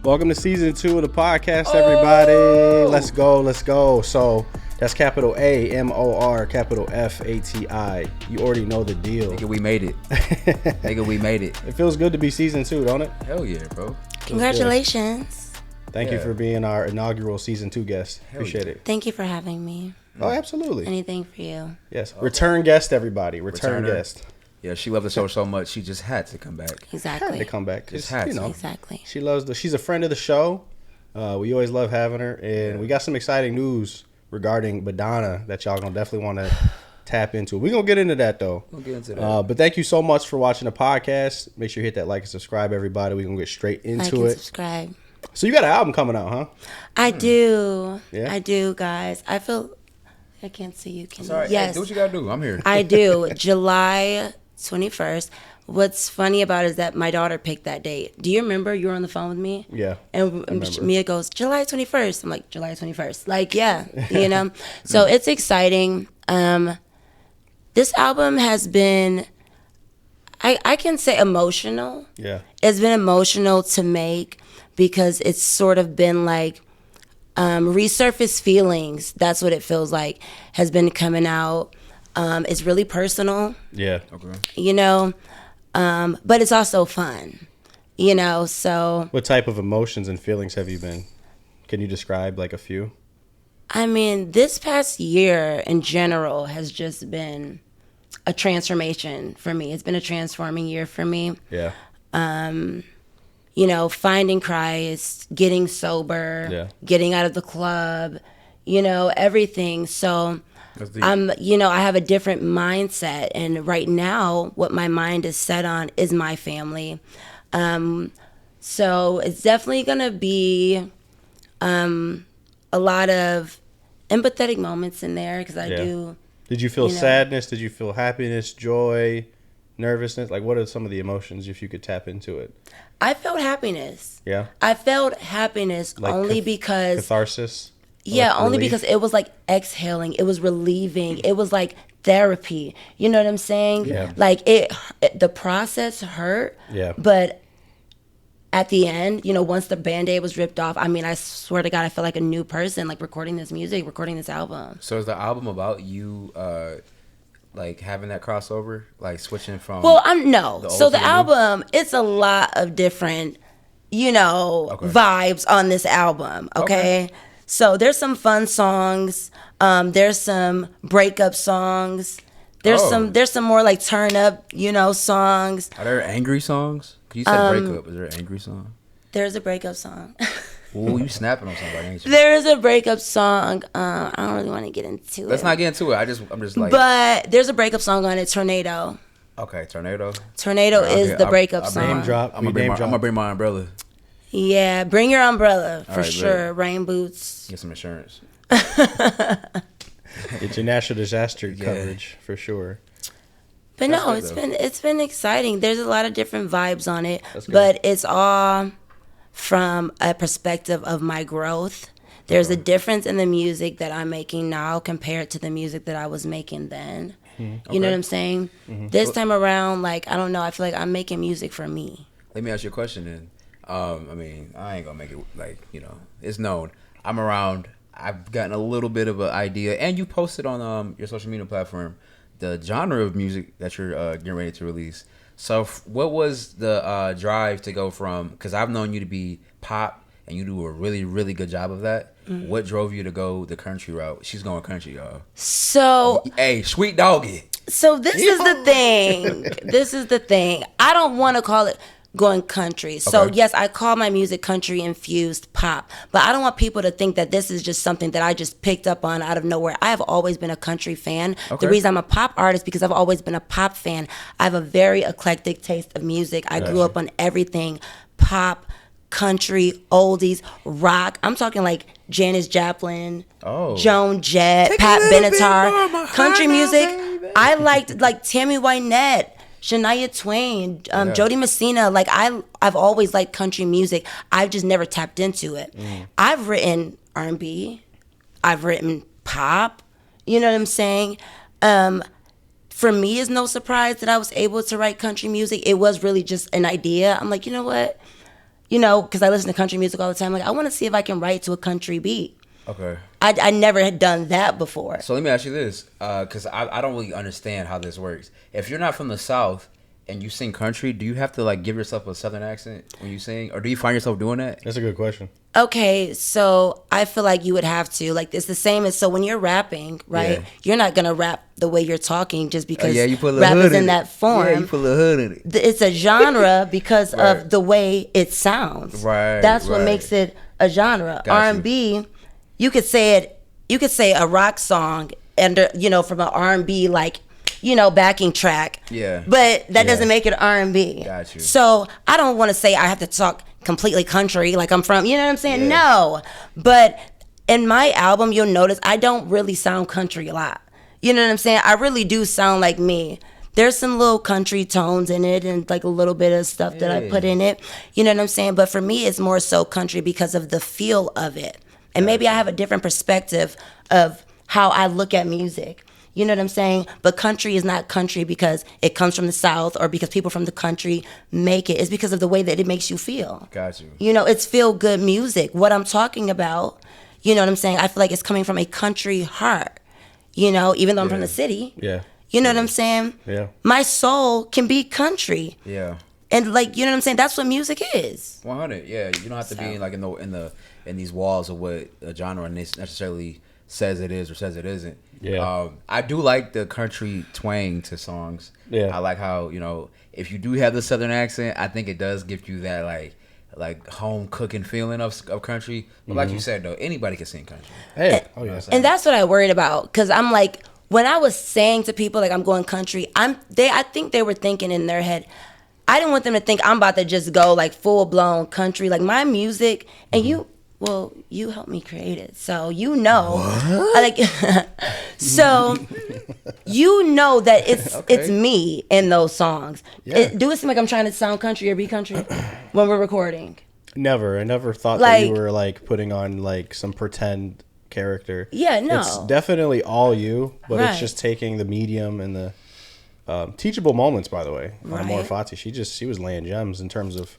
Welcome to season 2 of the podcast, everybody. Let's go. So that's capital A MOR, capital FATI. You already know the deal. Nigga, we made it. It feels good to be season 2, don't it? Hell yeah, bro. Congratulations. Thank you for being our inaugural season 2 guest. Appreciate it. Thank you for having me. Oh, absolutely. Anything for you. Yes. Return guest, everybody. Return guest. Yeah, she loved the show so much, she just had to come back. Exactly. Had to come back. Just had to. Exactly. She loves she's a friend of the show. We always love having her. And we got some exciting news regarding Badonna that y'all gonna definitely want to tap into. We're gonna get into that though. We'll get into that. But thank you so much for watching the podcast. Make sure you hit that like and subscribe, everybody. We're gonna get straight into it. Subscribe. So you got an album coming out, huh? I do. Yeah? I do, guys. I can't see you. Can Sorry, you? Yes. hey, do what you gotta do. I'm here. I do. July 21st. What's funny about it is that my daughter picked that date. Do you remember you were on the phone with me? Yeah. And Mia goes, July 21st. I'm like, July 21st. Like, yeah, you know? So it's exciting. This album has been, I can say emotional. Yeah. It's been emotional to make because it's sort of been like resurfaced feelings. That's what it feels like has been coming out. It's really personal. Yeah. Okay. You know, but it's also fun, you know, so. What type of emotions and feelings have you been? Can you describe like a few? I mean, this past year in general has just been a transformation for me. It's been a transforming year for me. Yeah. You know, finding Christ, getting sober, getting out of the club, you know, everything. So I have a different mindset. And right now, what my mind is set on is my family. So it's definitely going to be a lot of empathetic moments in there because I do. Did you feel sadness? Did you feel happiness, joy, nervousness? Like, what are some of the emotions if you could tap into it? I felt happiness. Yeah? I felt happiness like only because. Catharsis? Yeah, like only relief? because it was like exhaling. It was relieving. It was like therapy. You know what I'm saying? Yeah. Like the process hurt. Yeah. But at the end, you know, once the Band-Aid was ripped off, I mean, I swear to God, I felt like a new person, like recording this music, recording this album. So is the album about you, like having that crossover, like switching from? Well, no. The So old the to the new? album, it's a lot of different, you know, vibes on this album. Okay. So there's some fun songs. There's some breakup songs. There's some more like turn up, you know, songs. Are there angry songs? You said breakup. Is there an angry song? There's a breakup song. Ooh, you snapping on somebody, ain't you? There's a breakup song. I don't really want to get into it. Let's not get into it. I'm just like. But there's a breakup song on it, Tornado. Okay, Tornado. Tornado is the breakup song. Name drop. I'm gonna bring my umbrella. Yeah, bring your umbrella for right, sure. Rain boots. Get some insurance. It's your national disaster coverage for sure. But no, it's been exciting. There's a lot of different vibes on it, but it's all from a perspective of my growth. There's a difference in the music that I'm making now compared to the music that I was making then. You know what I'm saying? This time around, like, I don't know, I feel like I'm making music for me. Let me ask you a question then. I mean, I ain't gonna make it like, you know, it's known. I'm around. I've gotten a little bit of an idea, and you posted on your social media platform the genre of music that you're getting ready to release. So, what was the drive to go from? Because I've known you to be pop, and you do a really, really good job of that. What drove you to go the country route? She's going country, y'all. So, hey, sweet doggy. So this is the thing. This is the thing. I don't want to call it going country. So yes, I call my music country infused pop, but I don't want people to think that this is just something that I just picked up on out of nowhere. I have always been a country fan. The reason I'm a pop artist because I've always been a pop fan. I have a very eclectic taste of music. I grew up on everything: pop, country, oldies, rock. I'm talking like Janis Joplin, Joan Jett, Pat Benatar. Country music, I liked like Tammy Wynette, Shania Twain, Jody Messina. Like I've always liked country music. I've just never tapped into it. I've written R&B. I've written pop. You know what I'm saying? For me, it's no surprise that I was able to write country music. It was really just an idea. I'm like, you know what? you know, because I listen to country music all the time. Like, I want to see if I can write to a country beat. Okay. I never had done that before. So let me ask you this, because I don't really understand how this works. If you're not from the South and you sing country, do you have to like give yourself a Southern accent when you sing, or do you find yourself doing that? That's a good question. Okay, so I feel like you would have to. Like, it's the same as, so when you're rapping, right, Yeah. you're not going to rap the way you're talking just because You put a little rap hood is in it. that form. Yeah, you put a little hood in it. It's a genre because Right. of the way it sounds. Right, That's what right. makes it a genre. Got you. R&B, you could say a rock song and, you know, from an R&B, like, you know, backing track. Yeah. But that Yeah. doesn't make it R&B. Got you. So I don't want to say I have to talk completely country like I'm from, you know what I'm saying? Yeah. No. But in my album, you'll notice I don't really sound country a lot. You know what I'm saying? I really do sound like me. There's some little country tones in it and like a little bit of stuff that I put in it. You know what I'm saying? But for me, it's more so country because of the feel of it. And maybe I have a different perspective of how I look at music. You know what I'm saying? But country is not country because it comes from the South or because people from the country make it. It's because of the way that it makes you feel. Got you. You know, it's feel good music. What I'm talking about, you know what I'm saying? I feel like it's coming from a country heart. You know, even though I'm from the city. Yeah. You know what I'm saying? Yeah. My soul can be country. Yeah. And like, you know what I'm saying? That's what music is. 100. Yeah. You don't have to be like in these walls of what a genre necessarily says it is or says it isn't. Yeah. I do like the country twang to songs. Yeah. I like how, you know, if you do have the Southern accent, I think it does give you that like home cooking feeling of country. But like you said though, anybody can sing country. Hey. Oh yeah. And that's what I worried about. Because I'm like, when I was saying to people like I'm going country, I think they were thinking in their head, I didn't want them to think I'm about to just go like full blown country. Like my music, and you helped me create it, so you know, so you know that it's me in those songs. Yeah. Do it seem like I'm trying to sound country or be country when we're recording? Never. I never thought that you were like putting on like some pretend character. Yeah, no. It's definitely all you, but Right. it's just taking the medium and the teachable moments. By the way, on Amor Right. Fati, she was laying gems in terms of,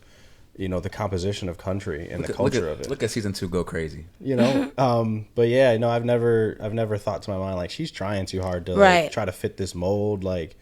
you know, the composition of country and the culture of it. Look at season 2 go crazy. You know, but yeah, no, I've never thought to my mind like she's trying too hard to Right. like, try to fit this mold, like,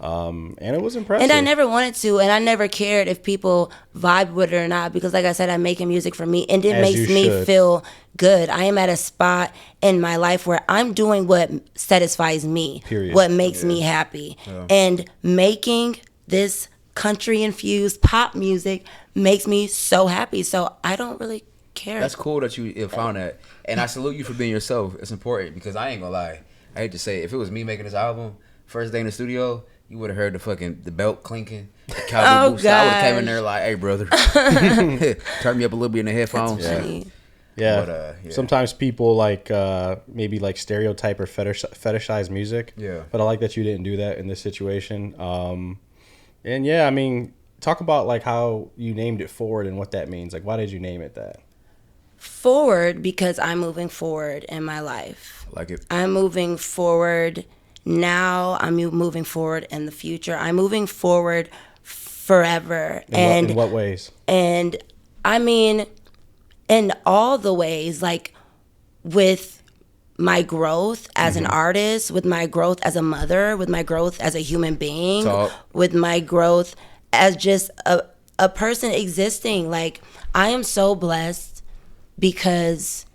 and it was impressive. And I never wanted to, and I never cared if people vibe with it or not, because like I said, I'm making music for me, and it As makes you me should. feel good. I am at a spot in my life where I'm doing what satisfies me, Period. what makes me happy. And making this country infused pop music makes me so happy. So I don't really care. That's cool that you found that, and I salute you for being yourself. It's important because I ain't gonna lie. I hate to say it, if it was me making this album, first day in the studio, you would have heard the belt clinking, the cowboy boots. I would have came in there like, "Hey, brother, turn me up a little bit in the headphones." Funny. Yeah. But, yeah. Sometimes people like maybe like stereotype or fetishize music. Yeah. But I like that you didn't do that in this situation. And yeah, I mean, talk about like how you named it Forward and what that means. Like, why did you name it that? Forward, because I'm moving forward in my life. Like it. I'm moving forward now. I'm moving forward in the future. I'm moving forward forever. In what ways? And I mean, in all the ways, like with my growth as an artist, with my growth as a mother, with my growth as a human being, Talk. with my growth as just a person existing. Like, I am so blessed because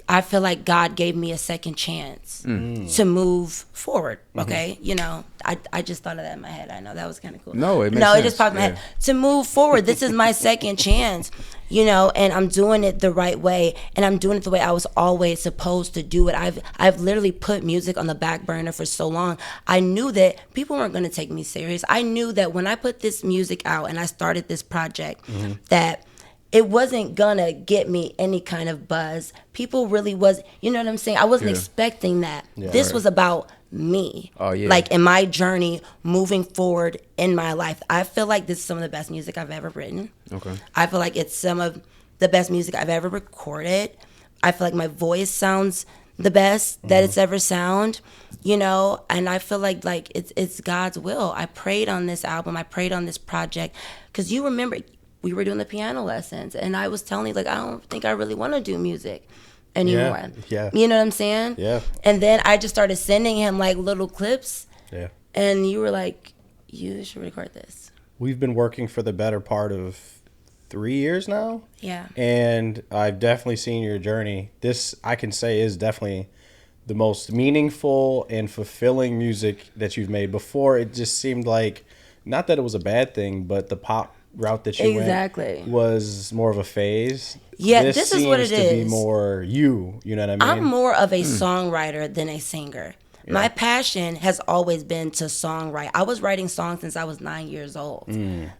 I feel like God gave me a second chance to move forward. Okay, you know, I just thought of that in my head. I know that was kind of cool. No, it makes it sense. just popped in my Yeah. head to move forward. This is my second chance, you know, and I'm doing it the right way, and I'm doing it the way I was always supposed to do it. I've literally put music on the back burner for so long. I knew that people weren't going to take me serious. I knew that when I put this music out and I started this project, that it wasn't gonna get me any kind of buzz. People really was, you know what I'm saying? I wasn't expecting that. Yeah, this right. was about me. Oh, yeah. Like in my journey moving forward in my life. I feel like this is some of the best music I've ever written. Okay. I feel like it's some of the best music I've ever recorded. I feel like my voice sounds the best that it's ever sound, you know, and I feel like it's God's will. I prayed on this album. I prayed on this project because you remember we were doing the piano lessons, and I was telling you, like, I don't think I really want to do music anymore. Yeah. You know what I'm saying? Yeah. And then I just started sending him like little clips. Yeah. And you were like, you should record this. We've been working for the better part of 3 years now. Yeah. And I've definitely seen your journey. This, I can say, is definitely the most meaningful and fulfilling music that you've made. Before, it just seemed like, not that it was a bad thing, but the pop route that you went was more of a phase. Yeah, this is what it seems to be more you know what I mean? I'm more of a songwriter than a singer. Yeah. My passion has always been to songwrite. I was writing songs since I was 9 years old.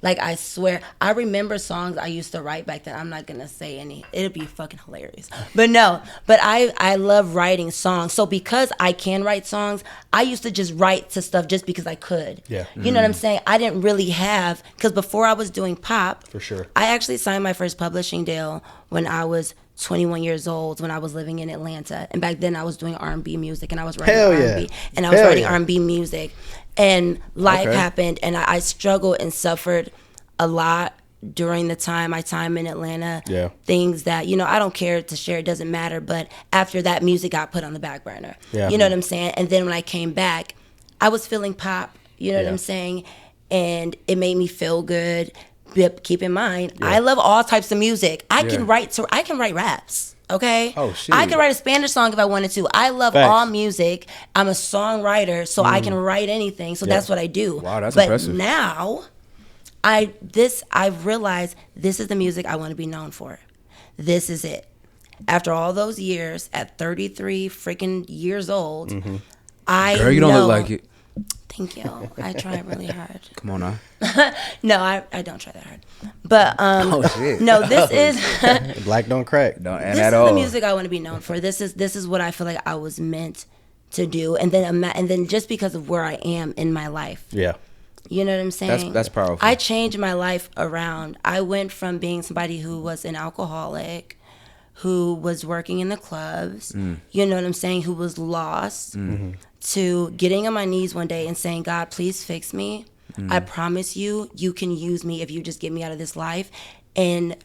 Like, I swear, I remember songs I used to write back then. I'm not going to say any. It'll be fucking hilarious. But no, but I love writing songs. So because I can write songs, I used to just write to stuff just because I could. Yeah. You know what I'm saying? I didn't really have, because before I was doing pop, for sure, I actually signed my first publishing deal when I was 21 years old, when I was living in Atlanta. And back then I was doing R&B music, and I was writing R&B. And I was writing R&B music. And life happened, and I struggled and suffered a lot during my time in Atlanta. Yeah. Things that, you know, I don't care to share, it doesn't matter. But after that, music got put on the back burner. Yeah. You know what I'm saying? And then when I came back, I was feeling pop, you know what I'm saying? And it made me feel good. Keep in mind, I love all types of music. I can write raps. Okay. Oh shit. I can write a Spanish song if I wanted to. I love all music. I'm a songwriter, so I can write anything. So that's what I do. Wow, that's impressive. impressive. Now, I've realized this is the music I want to be known for. This is it. After all those years, at 33 freaking years old, Girl, you don't look like it. Thank you. I try really hard. Come on now. No, I don't try that hard. But oh shit. no, this is Black don't crack. Don't, and this at is all. the music I want to be known for. This is what I feel like I was meant to do, and then just because of where I am in my life. Yeah. You know what I'm saying? That's powerful. I changed my life around. I went from being somebody who was an alcoholic, who was working in the clubs, you know what I'm saying, who was lost, to getting on my knees one day and saying, God, please fix me. I promise you can use me if you just get me out of this life. And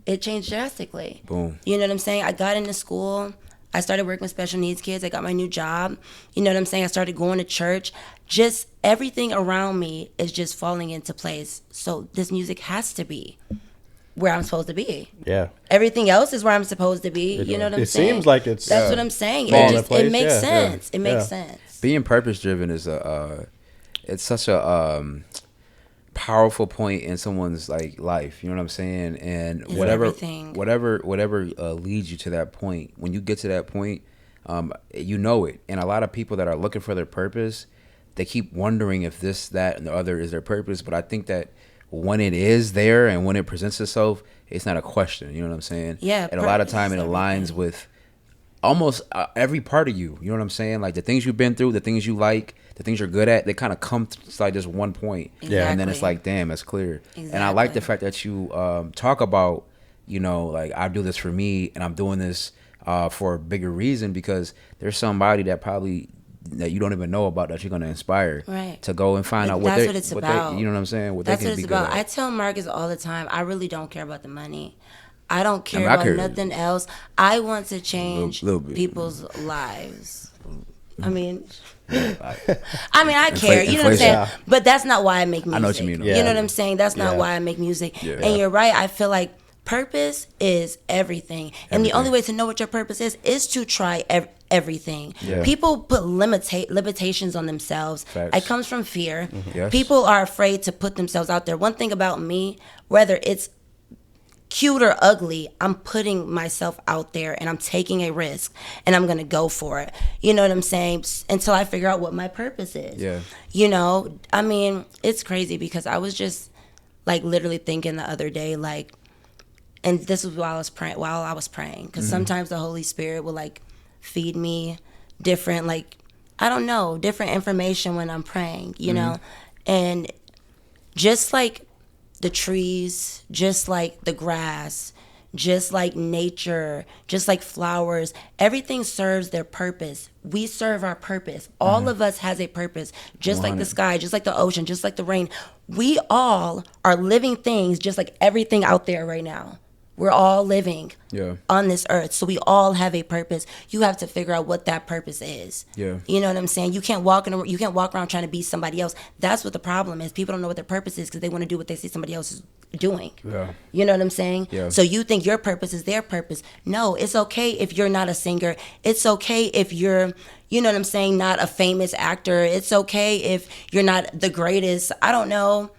it changed drastically. Boom. You know what I'm saying? I got into school. I started working with special needs kids. I got my new job. You know what I'm saying? I started going to church. Just everything around me is just falling into place. So this music has to be where I'm supposed to be. Yeah. Everything else is where I'm supposed to be. You know what I'm saying? It seems like it's. That's what I'm saying. It makes sense. It makes sense. Being purpose driven is it's such a powerful point in someone's like life. You know what I'm saying? And It's whatever leads you to that point. When you get to that point, you know it. And a lot of people that are looking for their purpose, they keep wondering if this, that, and the other is their purpose. But I think that when it is there and when it presents itself, it's not a question. You know what I'm saying? Yeah. And a lot of time it aligns with almost every part of you. You know what I'm saying? Like the things you've been through, the things you like, the things you're good at, they kind of come to like just one point. Exactly. And then it's like, damn, that's clear. Exactly. And I like the fact that you talk about, you know, like I do this for me and I'm doing this for a bigger reason, because there's somebody that probably that you don't even know about that you're going to inspire to go and find out what that's what it's about. You know what I'm saying? That's what it's about. I tell Marcus all the time, I really don't care about the money. I don't care about nothing else. I want to change people's lives. I mean, I care. You know what I'm saying? But that's not why I make music. I know what you mean. You know what I'm saying? That's not why I make music. Yeah. And you're right. I feel like purpose is everything. And the only way to know what your purpose is to try everything. Yeah. People put limitations on themselves. Facts. It comes from fear. Mm-hmm. Yes. People are afraid to put themselves out there. One thing about me, whether it's cute or ugly, I'm putting myself out there and I'm taking a risk and I'm going to go for it. You know what I'm saying? Until I figure out what my purpose is. Yeah. You know, I mean, it's crazy because I was just like literally thinking the other day, like, and this was while I was praying, because sometimes the Holy Spirit will like feed me different, like, I don't know, different information when I'm praying, you know? And just like the trees, just like the grass, just like nature, just like flowers, everything serves their purpose. We serve our purpose. All of us has a purpose, just like the sky, just like the ocean, just like the rain. We all are living things just like everything out there right now. We're all living on this earth. So we all have a purpose. You have to figure out what that purpose is. Yeah. You know what I'm saying? You can't walk around trying to be somebody else. That's what the problem is. People don't know what their purpose is because they want to do what they see somebody else is doing. Yeah. You know what I'm saying? Yeah. So you think your purpose is their purpose. No, it's okay if you're not a singer. It's okay if you're, you know what I'm saying, not a famous actor. It's okay if you're not the greatest, I don't know,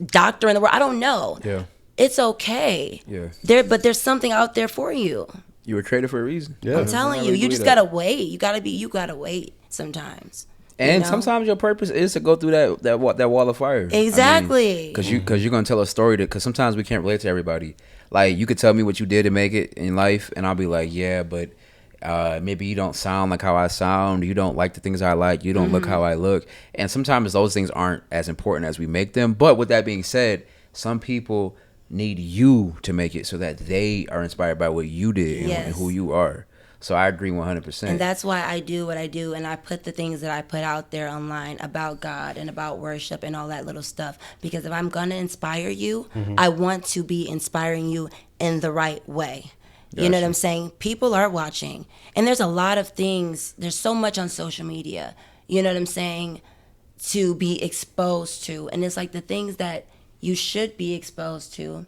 doctor in the world. I don't know. Yeah. It's okay. Yeah. But there's something out there for you. You were created for a reason. Yeah. I'm telling you, you just gotta wait. You gotta wait sometimes. And sometimes your purpose is to go through that wall of fire. Exactly. Because you're gonna tell a story because sometimes we can't relate to everybody. Like you could tell me what you did to make it in life, and I'll be like, yeah, but maybe you don't sound like how I sound. You don't like the things I like. You don't look how I look. And sometimes those things aren't as important as we make them. But with that being said, some people need you to make it so that they are inspired by what you did and who you are. So I agree 100%. And that's why I do what I do, and I put the things that I put out there online about God and about worship and all that little stuff. Because if I'm gonna inspire you, I want to be inspiring you in the right way. You know what I'm saying? People are watching, and there's a lot of things. There's so much on social media. You know what I'm saying? To be exposed to, and it's like the things that you should be exposed to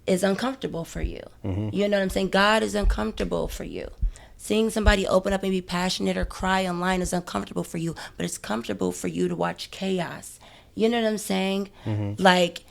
is uncomfortable for you. You know what I'm saying? God is uncomfortable for you. Seeing somebody open up and be passionate or cry online is uncomfortable for you, but it's comfortable for you to watch chaos. You know what I'm saying? Like,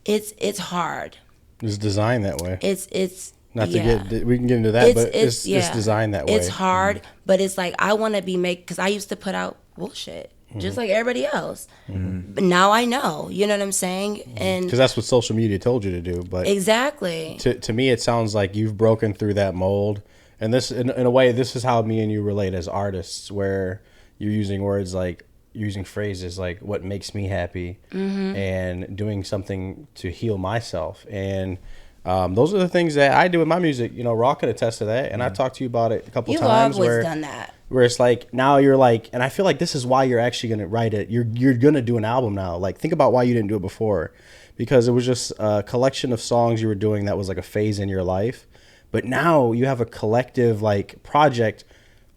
it's hard. It's designed that way. It's not to get, we can get into that, but it's designed that way. It's hard, but it's like I want to be because I used to put out bullshit. Just like everybody else. But now I know. You know what I'm saying? And because that's what social media told you to do. But exactly. To me, it sounds like you've broken through that mold. And this, in a way, this is how me and you relate as artists, where you're using words like, you're using phrases like what makes me happy and doing something to heal myself. And those are the things that I do with my music. You know, Raw can attest to that. And I've talked to you about it a couple times. You've always done that. Where it's like, now you're like, and I feel like this is why you're actually going to write it. You're going to do an album now. Like, think about why you didn't do it before. Because it was just a collection of songs you were doing that was like a phase in your life. But now you have a collective, like, project,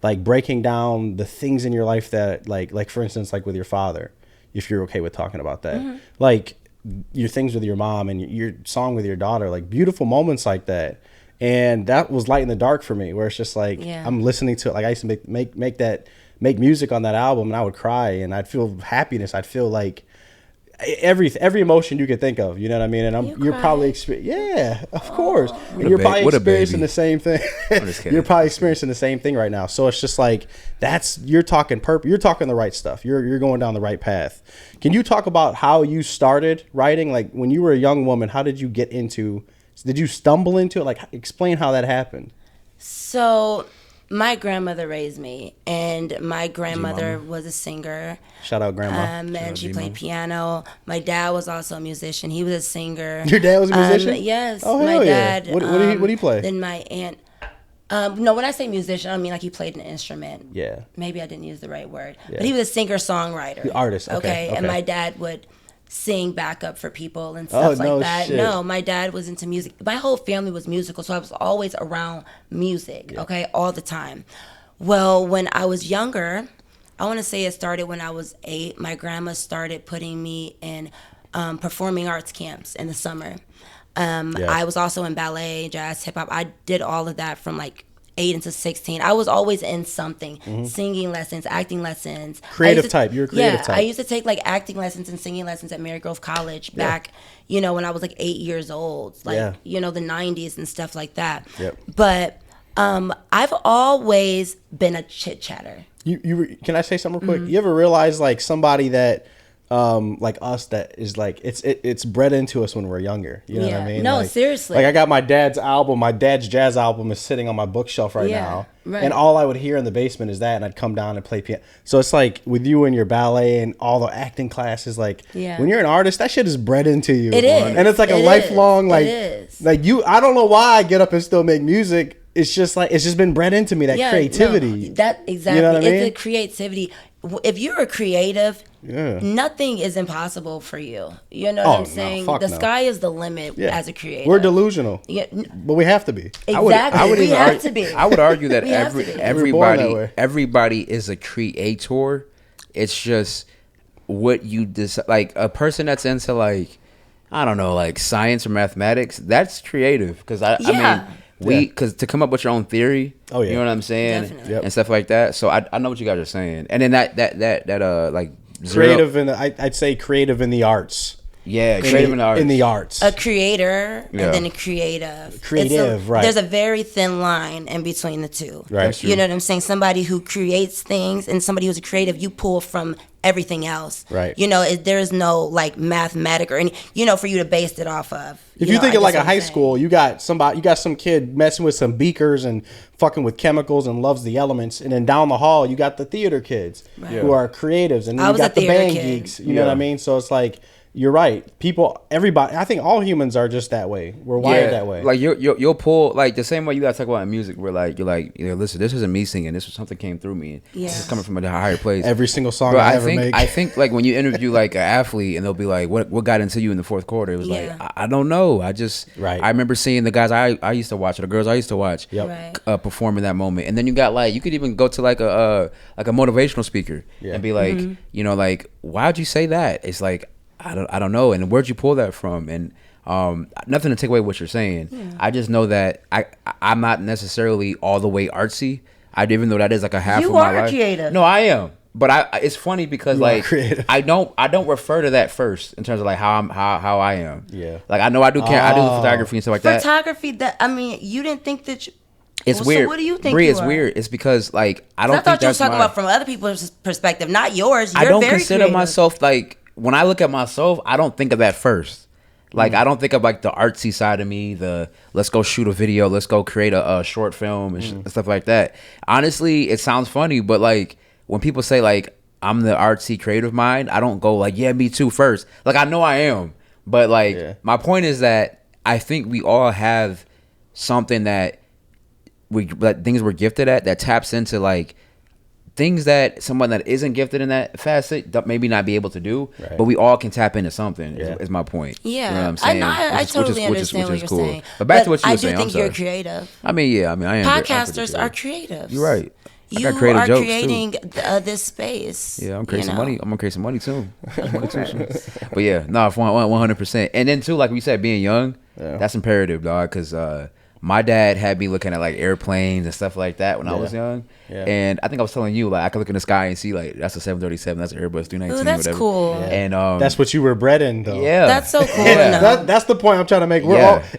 like, breaking down the things in your life that, like for instance, like with your father, if you're okay with talking about that. Like, your things with your mom and your song with your daughter, like, beautiful moments like that. And that was light in the dark for me, where it's just like, I'm listening to it. Like, I used to make music on that album, and I would cry, and I'd feel happiness. I'd feel like every emotion you could think of, you know what I mean? And you're probably of course. And you're probably experiencing the same thing. You're probably experiencing the same thing right now. So it's just like, you're talking you're talking the right stuff. You're going down the right path. Can you talk about how you started writing? Like, when you were a young woman, how did you get into? Did you stumble into it? Like, explain how that happened. So, my grandmother raised me, and my grandmother was a singer. Shout out grandma. And she played piano. My dad was also a musician. He was a singer. Your dad was a musician? Yes. Oh, hell my dad. Yeah. What did he play? Then my aunt. No, when I say musician, I don't mean like he played an instrument. Yeah. Maybe I didn't use the right word. Yeah. But he was a singer-songwriter. The artist. Okay. And my dad would sing backup for people and stuff like that. Shit. No, my dad was into music. My whole family was musical, so I was always around music, all the time. Well, when I was younger, I want to say it started when I was 8. My grandma started putting me in performing arts camps in the summer. I was also in ballet, jazz, hip hop. I did all of that from like 8 into 16. I was always in something, singing lessons, acting lessons. Creative type. You're a creative type. I used to take like acting lessons and singing lessons at Marygrove College back, when I was like 8 years old, like, the 90s and stuff like that. Yep. But I've always been a chit chatter. You can I say something real quick? You ever realize like somebody that like us that is like it's bred into us when we're younger. You know what I mean? No, like, seriously. Like I got my dad's album. My dad's jazz album is sitting on my bookshelf right now. Right. And all I would hear in the basement is that, and I'd come down and play piano. So it's like with you and your ballet and all the acting classes, like when you're an artist, that shit is bred into you. It is. And it's like a lifelong, like, I don't know why I get up and still make music. It's just like, it's just been bred into me, that creativity. No, that exactly. You know what I mean? It's a creativity. If you're a creative, nothing is impossible for you. You know what I'm saying? The sky is the limit as a creator. We're delusional. But we have to be. Exactly. We have to be. I would argue that everybody is a creator. It's just what you decide. Like a person that's into like, I don't know, like science or mathematics, that's creative. Because I mean, because to come up with your own theory, you know what I'm saying, and stuff like that. So I know what you guys are saying, and then that like creative in I'd say creative in the arts. Yeah, creative in the arts. A creator and then a creative. Right. There's a very thin line in between the two. Right. You know what I'm saying? Somebody who creates things and somebody who's a creative, you pull from everything else. Right. You know, there is no like mathematic or any, for you to base it off of. If you think of like a high school, you got some kid messing with some beakers and fucking with chemicals and loves the elements, and then down the hall you got the theater kids who are creatives, and then you got the band geeks. You know what I mean? So it's like, you're right. Everybody. I think all humans are just that way. We're wired that way. Like you'll pull like the same way you gotta talk about in music. Where like you're like, listen, this isn't me singing. This was something came through me. This is coming from a higher place. Every single song I ever make. I think like when you interview like an athlete and they'll be like, what got into you in the fourth quarter? It was like I don't know. I remember seeing the guys I used to watch, or the girls I used to watch, perform in that moment. And then you got like, you could even go to like a motivational speaker and be like, like, why'd you say that? It's like, I don't know. And where'd you pull that from? And nothing to take away what you're saying. I just know that I'm not necessarily all the way artsy. Even though that is like a half of my life. You are creative. No, I am. But it's funny because I don't refer to that first in terms of like how I am. Yeah. Like I know I do photography and stuff like that. Photography, you didn't think that it's weird. So what do you think? Bree, it's weird. It's because like I don't. I thought you were talking about from other people's perspective, not yours. I don't consider myself like. When I look at myself, I don't think of that first. Like, I don't think of, like, the artsy side of me, the let's go shoot a video, let's go create a short film and stuff like that. Honestly, it sounds funny, but, like, when people say, like, I'm the artsy creative mind, I don't go, like, yeah, me too first. Like, I know I am. But, like, my point is that I think we all have something that things we're gifted at that taps into, like, things that someone that isn't gifted in that facet maybe not be able to do, but we all can tap into something. Is my point. Yeah, you know what I'm saying? I totally understand what you're saying. But back to what you were saying. I do think you're creative. I mean, I am. Podcasters are creatives. You're right. You are creating this space. Yeah, I'm creating some money. I'm gonna create some money too. But yeah, no, 100%. And then too, like we said, being young, that's imperative, dog. Because my dad had me looking at like airplanes and stuff like that when I was young. Yeah. And I think I was telling you, like, I could look in the sky and see, like, that's a 737, that's an Airbus 319. Ooh, that's whatever. Cool. Yeah. And that's what you were bred in, though. Yeah. That's so cool. That's the point I'm trying to make.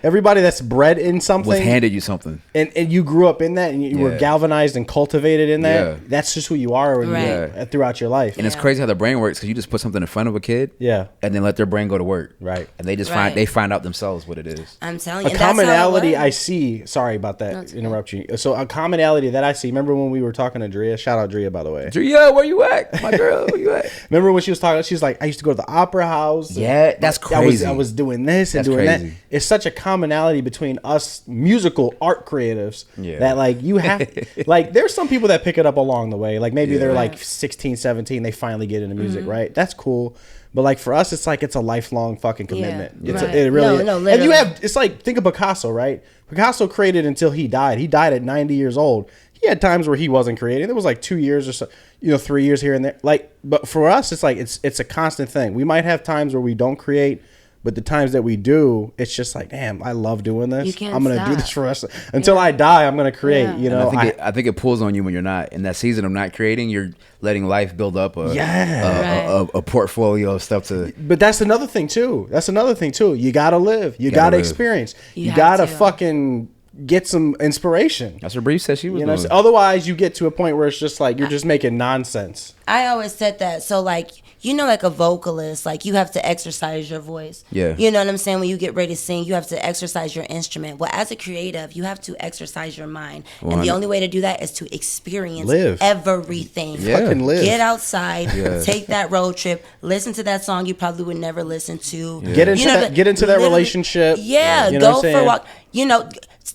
Everybody that's bred in something was handed you something. And you grew up in that, and you were galvanized and cultivated in that. Yeah. That's just who you are throughout your life. And it's crazy how the brain works, because you just put something in front of a kid. Yeah. And then let their brain go to work. Right. And they just find out themselves what it is. I'm telling you. A commonality I see, sorry about that, interrupt you. So a commonality that I see, remember when we were talking to Drea? Shout out Drea, by the way. Drea, where you at? My girl, where you at? Remember when she was talking? She was like, I used to go to the opera house. Yeah, that's crazy. I was doing this and doing that. It's such a commonality between us musical art creatives that like you have, like there's some people that pick it up along the way. Like maybe they're like 16, 17, they finally get into music, right? That's cool. But like for us, it's like it's a lifelong fucking commitment. Yeah, it really no, is. And you have, it's like, think of Picasso, right? Picasso created until he died. He died at 90 years old. He had times where he wasn't creating. There was like 2 years or so, 3 years here and there. Like, but for us, it's like it's a constant thing. We might have times where we don't create, but the times that we do, it's just like, damn, I love doing this. I'm gonna do this for us until I die. I'm gonna create. Yeah. You know, I think it pulls on you when you're not in that season of not creating. You're letting life build up a portfolio of stuff to. But that's another thing too. You gotta live. You gotta experience. You gotta fucking get some inspiration. That's what Bree said she was doing. Otherwise, you get to a point where it's just like you're just making nonsense. I always said that. So, like, like a vocalist, like, you have to exercise your voice. Yeah. You know what I'm saying? When you get ready to sing, you have to exercise your instrument. Well, as a creative, you have to exercise your mind. And the only way to do that is to experience everything. Yeah. Fucking live. Get outside, take that road trip, listen to that song you probably would never listen to. Yeah. Get into that relationship. Yeah, go for a walk.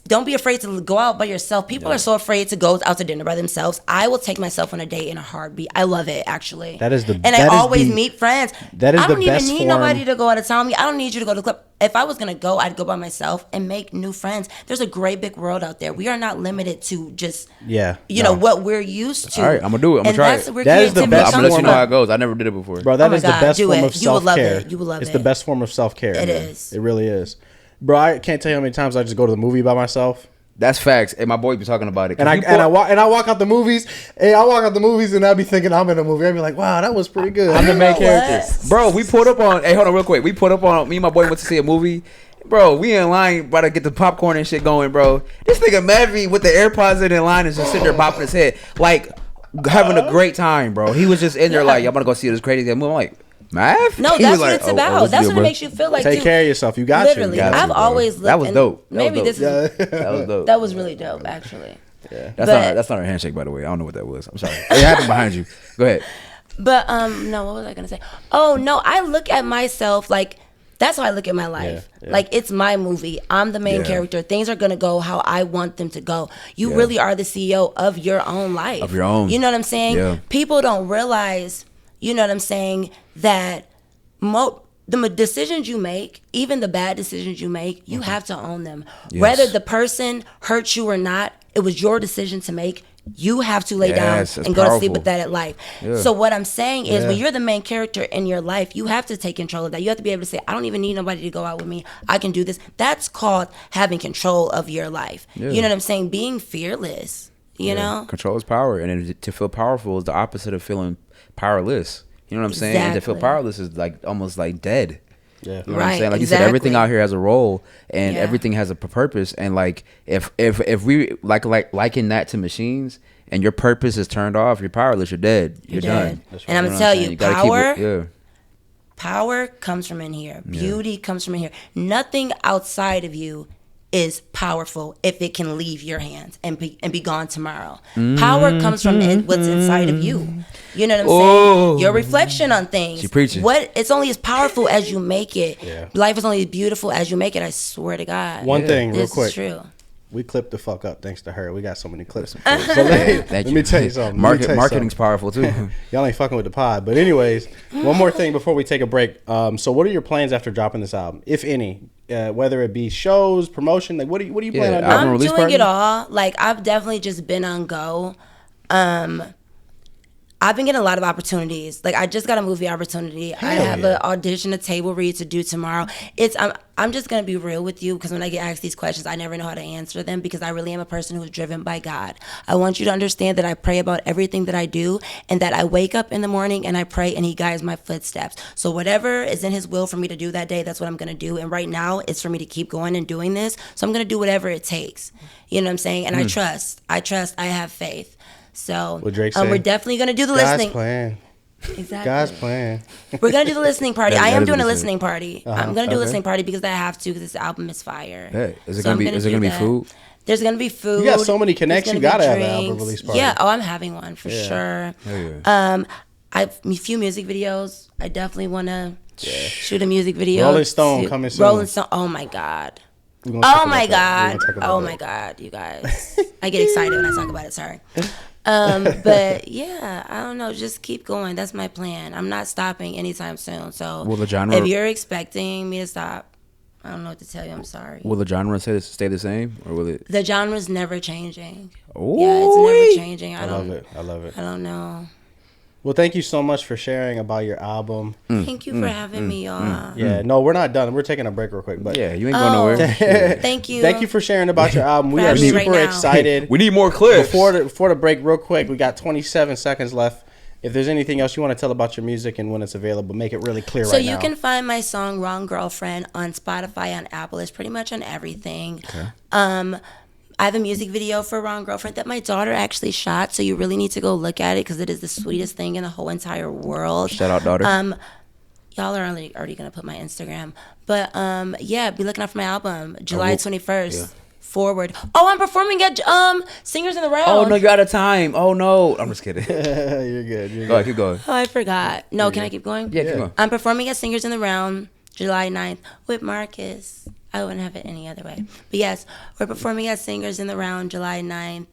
Don't be afraid to go out by yourself. People are so afraid to go out to dinner by themselves. I will take myself on a date in a heartbeat. I love it, actually. I always meet friends. That is I don't the best even need nobody to go out of town with me. I don't need you to go to the club. If I was going to go, I'd go by myself and make new friends. There's a great big world out there. We are not limited to just, what we're used to. All right, I'm going to do it. I'm going to try it. That is the best I'm going to let you know how it goes. I never did it before. Bro, that is the best form of self-care. You will love it. It's the best form of self-care. It is. It really is. Bro, I can't tell you how many times I just go to the movie by myself. That's facts. And my boy be talking about it. And I walk out the movies. Hey, I walk out the movies and I be thinking I'm in a movie. I be like, wow, that was pretty good. I'm the main character. Bro, we pulled up on. Hey, hold on real quick. We pulled up on. Me and my boy went to see a movie. Bro, we in line about to get the popcorn and shit going, bro. This nigga Mavy with the AirPods in line is just sitting there bopping his head, like having a great time, bro. He was just in there like, I'm gonna go see this crazy movie. I'm like, Mav? No, that's what it's about. That's what it makes you feel like. Take care of yourself. You got literally. you. I've always looked. That was dope. Maybe this is. That was dope. That was really dope, actually. Yeah. That's not our handshake, by the way. I don't know what that was. I'm sorry. It happened behind you. Go ahead. But no, what was I gonna say? Oh no, I look at myself like. That's how I look at my life. Yeah. Like, it's my movie. I'm the main character. Things are going to go how I want them to go. You really are the CEO of your own life. Of your own. You know what I'm saying? Yeah. People don't realize, you know what I'm saying, that the decisions you make, even the bad decisions you make, you have to own them. Yes. Whether the person hurts you or not, it was your decision to make. You have to lay down and go to sleep with that at life. Yeah. So what I'm saying is when you're the main character in your life, you have to take control of that. You have to be able to say, I don't even need nobody to go out with me. I can do this. That's called having control of your life. Yeah. You know what I'm saying? Being fearless, you know? Control is power. And to feel powerful is the opposite of feeling powerless. You know what I'm saying? And to feel powerless is like almost like dead. Yeah. You know what I'm saying? Like you said, everything out here has a role and everything has a purpose. And like if we liken that to machines and your purpose is turned off, you're powerless, you're dead. You're done. Right. And I'm gonna tell you, power comes from in here. Beauty comes from in here. Nothing outside of you is powerful if it can leave your hands and be gone tomorrow. Power comes from what's inside of you. You know what I'm saying? Your reflection on things. She preaching. It's only as powerful as you make it. Yeah. Life is only as beautiful as you make it. I swear to God. One thing, real quick. This is true. We clipped the fuck up thanks to her. We got so many clips. So let me tell you something. Marketing's powerful too. Y'all ain't fucking with the pod. But anyways, one more thing before we take a break. So what are your plans after dropping this album, if any? Whether it be shows, promotion, like what do you plan on doing? I'm doing it all. Like, I've definitely just been on go. I've been getting a lot of opportunities. Like, I just got a movie opportunity. I have an audition, a table read to do tomorrow. I'm just going to be real with you, because when I get asked these questions, I never know how to answer them, because I really am a person who's driven by God. I want you to understand that I pray about everything that I do, and that I wake up in the morning and I pray and he guides my footsteps. So whatever is in his will for me to do that day, that's what I'm going to do. And right now it's for me to keep going and doing this. So I'm going to do whatever it takes. You know what I'm saying? And I trust, I have faith. So we're definitely going to do the listening. God's plan. Exactly. God's plan. We're going to do the listening party. I am doing a listening party. I'm going to do a listening party because I have to, because this album is fire. Hey, is it going to be food? There's going to be food. You got so many connections. You got to have an album release party. Yeah. Oh, I'm having one for sure. I have a few music videos. I definitely want to shoot a music video. Rolling Stone coming soon. Rolling Stone. Oh, my God. Oh, my God. Oh, my God, you guys. I get excited when I talk about it. Sorry. But yeah, I don't know. Just keep going. That's my plan. I'm not stopping anytime soon. So if you're expecting me to stop, I don't know what to tell you. I'm sorry. Will the genre stay the same, or will it? The genre's never changing. Oh, yeah, it's never changing. I love it. I love it. I don't know. Well, thank you so much for sharing about your album. Thank you for having me, y'all. Yeah, no, we're not done. We're taking a break real quick. But yeah, you ain't going nowhere. Thank you. Thank you for sharing about your album. We are super excited. We need more clips. Before the break, real quick, we got 27 seconds left. If there's anything else you want to tell about your music and when it's available, make it really clear right now. So you can find my song Wrong Girlfriend on Spotify, on Apple. It's pretty much on everything. Okay. I have a music video for Wrong Girlfriend that my daughter actually shot, so you really need to go look at it because it is the sweetest thing in the whole entire world. Shout out, daughter. Y'all are already gonna put my Instagram, but yeah, be looking out for my album, July 21st. Yeah. Forward. Oh, I'm performing at Singers in the Round. Oh no, you're out of time. Oh no, I'm just kidding. You're good. Go ahead, keep going. Oh, I forgot. No, can I keep going? Yeah, keep going. I'm performing at Singers in the Round, July 9th with Marcus. I wouldn't have it any other way. But yes, we're performing at Singers in the Round, July 9th,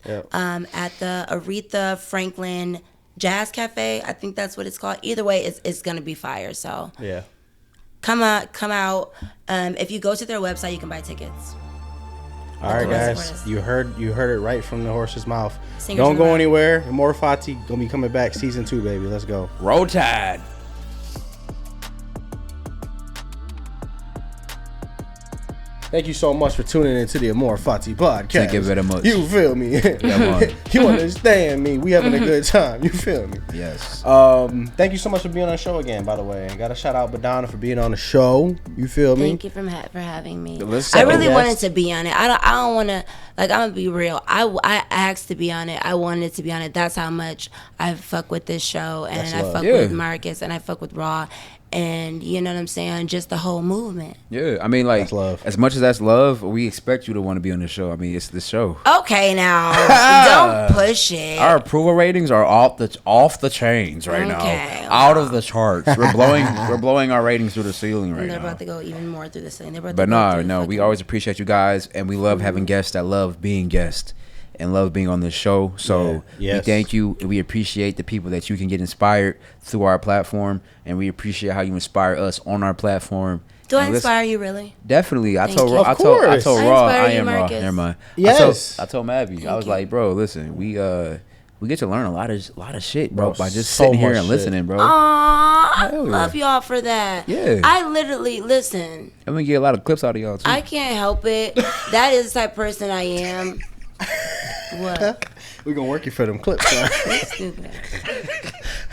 at the Aretha Franklin Jazz Cafe. I think that's what it's called. Either way, it's gonna be fire. So yeah, come out. If you go to their website, you can buy tickets. All right, guys, you heard it right from the horse's mouth. Singers Don't go anywhere. Amor Fati gonna be coming back season 2, baby. Let's go. Roll Tide. Thank you so much for tuning into the Amor Fati podcast. Thank you very much. You feel me? You understand me? We having a good time. You feel me? Yes. Thank you so much for being on the show again, by the way. Got to shout out Badonna for being on the show. You feel me? Thank you for having me. I really wanted to be on it. I don't want to, like, I'm going to be real. I asked to be on it. I wanted to be on it. That's how much I fuck with this show. And I fuck with Marcus and I fuck with Raw. And you know what I'm saying? Just the whole movement. Yeah, I mean, like, as much as that's love, we expect you to want to be on the show. I mean, it's the show. Okay, now don't push it. Our approval ratings are off the chains right now, out of the charts. We're blowing our ratings through the ceiling right now. They're about to go even more through the ceiling. But no, we always appreciate you guys, and we love having guests that love being guests and love being on this show. So we thank you, and we appreciate the people that you can get inspired through our platform, and we appreciate how you inspire us on our platform. Do I inspire you, really? Definitely. I told Raw. I am Raw. Never mind. Yes. I told Mabby. I was like, bro, listen, we get to learn a lot of shit, bro, by just sitting here and listening, bro. Aww, I love y'all for that. Yeah. I literally listen. I'm gonna get a lot of clips out of y'all too. I can't help it. That is the type of person I am. What? We're gonna work you for them clips. Stupid.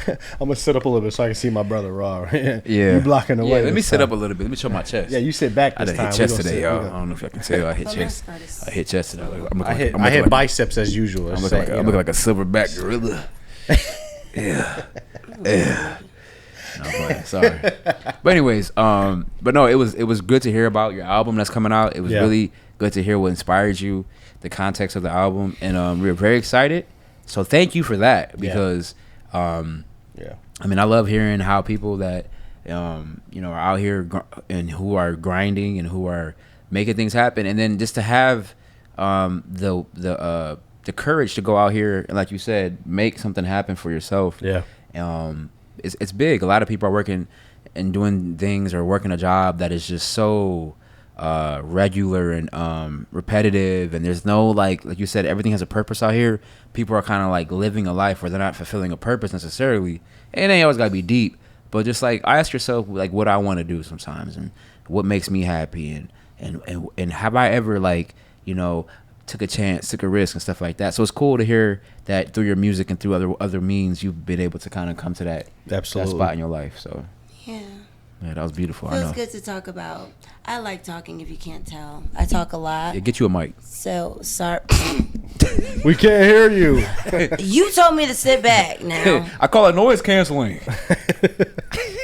I'm gonna sit up a little bit so I can see my brother Raw. Yeah, you blocking the way. Let me sit up a little bit. Let me show my chest. Yeah, you sit back. I did hit chest today, y'all. I don't know if I can tell. I hit chest. I hit chest today. I hit biceps as usual. I'm looking like a silverback gorilla. Yeah. No, sorry. But anyways, but no, it was good to hear about your album that's coming out. It was really good to hear what inspired you, the context of the album, and we were very excited. So thank you for that, because I mean, I love hearing how people that are out here and who are grinding and who are making things happen, and then just to have the courage to go out here and, like you said, make something happen for yourself. Yeah. It's big. A lot of people are working and doing things or working a job that is just so regular and repetitive, and there's no like you said, everything has a purpose out here. People are kind of like living a life where they're not fulfilling a purpose necessarily, and they always gotta be deep, but just like ask yourself like what I want to do sometimes, and what makes me happy, and have I ever took a chance, took a risk and stuff like that. So it's cool to hear that through your music and through other means you've been able to kind of come to that spot in your life. So yeah, that was beautiful. Feels good to talk about. I like talking, if you can't tell. I talk a lot. Yeah, get you a mic. So sorry. We can't hear you. You told me to sit back now. I call it noise canceling.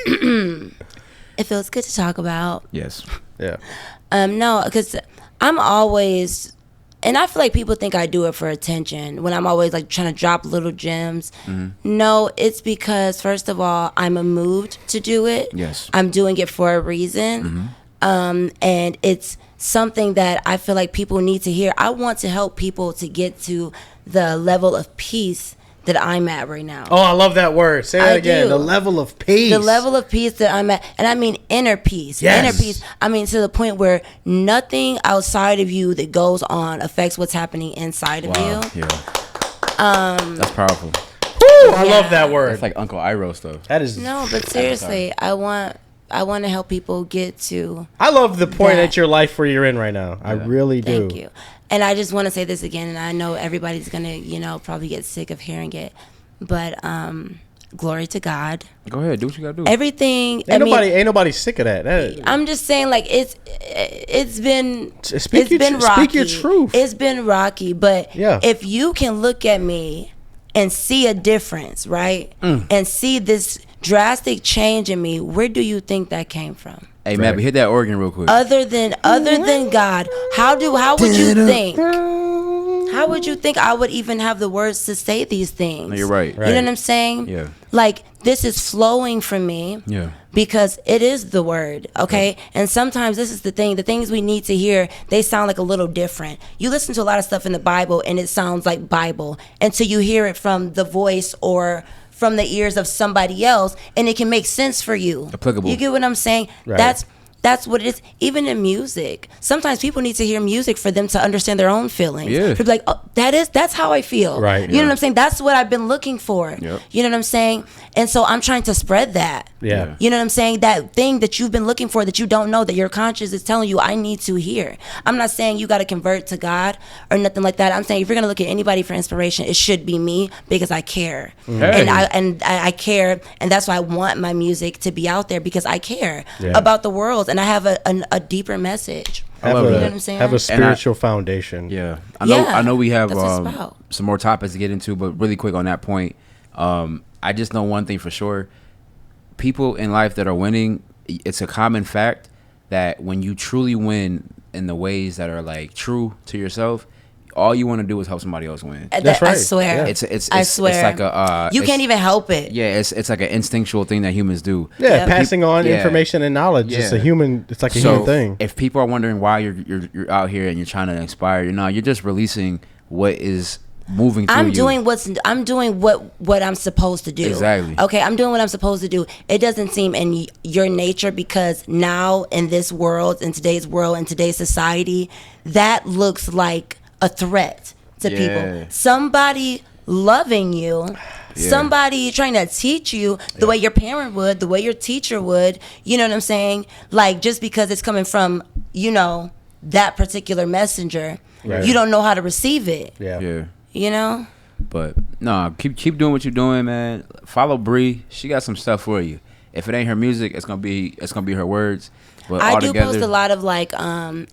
It feels good to talk about. Yes. Yeah. No, because I'm always, and I feel like people think I do it for attention when I'm always like trying to drop little gems. Mm-hmm. No, it's because first of all, I'm moved to do it. Yes. I'm doing it for a reason. Mm-hmm. And it's something that I feel like people need to hear. I want to help people to get to the level of peace that I'm at right now. Oh, I love that word. Say that again. The level of peace. The level of peace that I'm at. And I mean inner peace. Yes. Inner peace. I mean to the point where nothing outside of you that goes on affects what's happening inside of you. Yeah. That's powerful. Woo, I love that word. That's like Uncle Iroh stuff. That is. No, but seriously, I want to help people get to. I love the point at your life where you're in right now. Yeah. I really do. Thank you. And I just want to say this again, and I know everybody's gonna, probably get sick of hearing it, but glory to God. Go ahead, do what you gotta do. Everything. Ain't nobody sick of that. I'm just saying, like it's been Speak rocky. Speak your truth. It's been rocky, but Yeah. if you can look at me and see a difference, right, and see this drastic change in me, where do you think that came from? Hey, Matt, hit that organ real quick. Other than God, how would you think? How would you think I would even have the words to say these things? No, you're right. You know what I'm saying? Yeah. Like, this is flowing from me. Yeah. Because it is the word, okay? Yeah. And sometimes this is the thing. The things we need to hear, they sound like a little different. You listen to a lot of stuff in the Bible, and it sounds like Bible until you hear it from the voice or from the ears of somebody else, and it can make sense for you. Applicable. You get what I'm saying? Right. That's what it is. Even in music, sometimes people need to hear music for them to understand their own feelings. Yeah. To be like, oh, that's how I feel. Right. You know what I'm saying? That's what I've been looking for. Yep. You know what I'm saying? And so I'm trying to spread that. Yeah. You know what I'm saying? That thing that you've been looking for that you don't know, that your conscience is telling you, I need to hear. I'm not saying you got to convert to God or nothing like that. I'm saying if you're going to look at anybody for inspiration, it should be me because I care. Hey. And I care. And that's why I want my music to be out there because I care about the world. And I have a deeper message. I love You that. know what I'm saying? Have a spiritual foundation. Yeah. Yeah, I know we have that's what it's about. some more topics to get into, but really quick on that point, I just know one thing for sure. People in life that are winning, it's a common fact that when you truly win in the ways that are like true to yourself, all you want to do is help somebody else win. That's right. I Yeah. swear. I swear. It's like a you can't even help it. Yeah, it's like an instinctual thing that humans do. Yeah, Yep. passing on Yeah. information and knowledge. It's Yeah. a human. It's like a So human thing. if people are wondering why you're out here and you're trying to inspire, you're just releasing what is moving through I'm you. doing what I'm supposed to do. Exactly. Okay, I'm doing what I'm supposed to do. It doesn't seem in your nature because now in this world, in today's world, in today's society, that looks like a threat to people. Somebody loving you, somebody trying to teach you the way your parent would, the way your teacher would, you know what I'm saying? Like just because it's coming from, that particular messenger, you don't know how to receive it. Yeah. You know? But no, keep doing what you're doing, man. Follow Bree. She got some stuff for you. If it ain't her music, it's gonna be her words. But I all do together, post a lot of like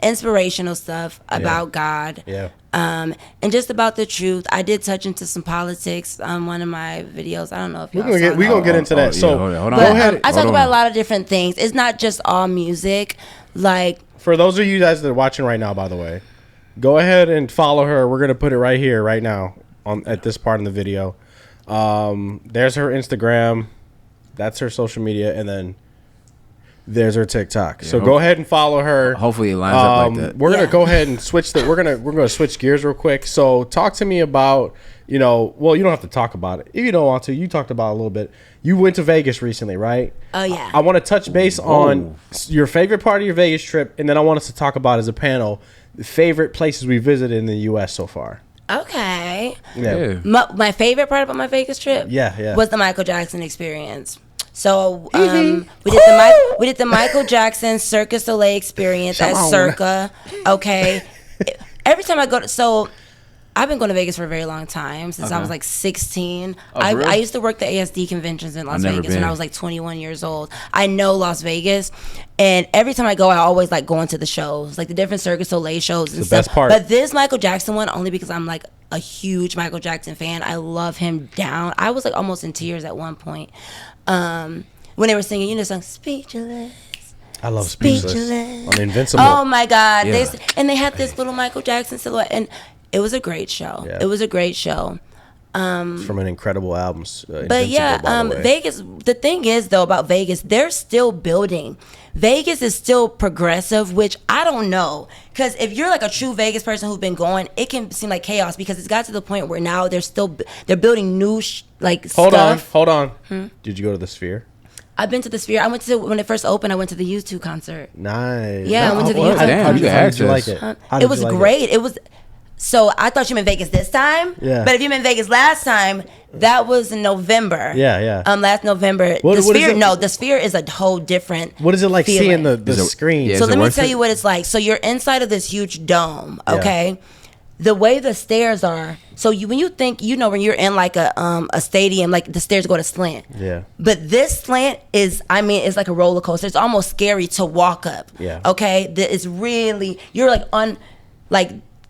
inspirational stuff about God. Yeah. And just about the truth. I did touch into some politics on one of my videos. I don't know if y'all saw We're gonna get into that. So hold on. But go ahead. I talk about a lot of different things. It's not just all music. Like For those of you guys that are watching right now, by the way, go ahead and follow her. We're gonna put it right here, right now, at this part in the video. There's her Instagram. That's her social media, and then there's her TikTok. So go ahead and follow her. Hopefully it lines up like that. We're gonna go ahead and switch we're gonna switch gears real quick. So talk to me about, well, you don't have to talk about it if you don't want to. You talked about it a little bit. You went to Vegas recently, right? Oh yeah. I want to touch base on your favorite part of your Vegas trip, and then I want us to talk about as a panel the favorite places we visited in the U.S. so far. Okay. Yeah. My favorite part about my Vegas trip was the Michael Jackson experience. So we did the Michael Jackson Cirque du Soleil experience at Circa. Okay. Every time I go I've been going to Vegas for a very long time, since I was like 16. I used to work the ASD conventions in Las Vegas when I was like 21 years old. I know Las Vegas, and every time I go, I always like going to the shows, like the different Cirque du Soleil shows and stuff. Best part. But this Michael Jackson one, only because I'm like a huge Michael Jackson fan. I love him down. I was like almost in tears at one point when they were singing, the song Speechless. I love Speechless. On Invincible. Oh my God. Yeah. They had this little Michael Jackson silhouette, and it was a great show. Yeah. It was a great show. From an incredible album. But yeah, Vegas, the thing is though about Vegas, they're still building. Vegas is still progressive, which I don't know. Because if you're like a true Vegas person who's been going, it can seem like chaos because it's got to the point where now they're building new stuff. Hold on. Did you go to the Sphere? I've been to the Sphere. When it first opened, I went to the U2 concert. Nice. Yeah, I went to the How U2 did you like it? It was great. It was. So I thought you meant Vegas this time. Yeah. But if you meant Vegas last time, that was in November. Yeah. Last November. What is it? The Sphere is a whole different. What is it like feeling. seeing the screen? Yeah, So is let it me worth tell it? you what it's like. So you're inside of this huge dome, okay? the way the stairs are, so when you think, when you're in like a stadium, like the stairs go to slant. Yeah. But this slant is, it's like a roller coaster. It's almost scary to walk up. Yeah. Okay. It's really, you're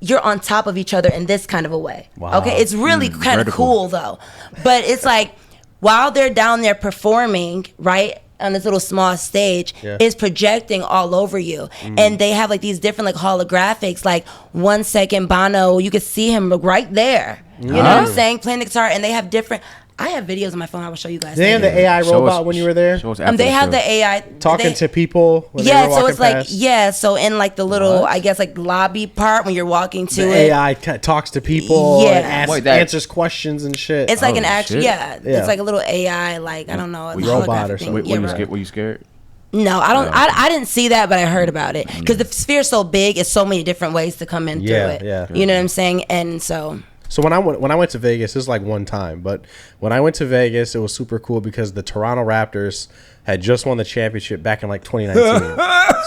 you're on top of each other in this kind of a way. Wow. Okay. It's really kind of vertical. cool though. But it's like, while they're down there performing, right, on this little small stage, is projecting all over you. And they have like these different like holographics, like 1 second Bono, you could see him right there. You know what I'm saying? Playing the guitar, and they have different, I have videos on my phone I will show you guys. They have the AI robot when you were there? They have the AI. Talking to people when they were so walking it's like, past? so in like the little, I guess like lobby part when you're walking to the it. AI talks to people and answers questions and shit. It's like an actual, Yeah. it's like a little AI, like, I don't know. Robot or something. Were you scared? No, I don't. I didn't see that, but I heard about it because the sphere's so big. It's so many different ways to come in through it. Yeah. You know what I'm saying? And so when I went to Vegas, this is like one time, but when I went to Vegas, it was super cool because the Toronto Raptors had just won the championship back in like 2019. So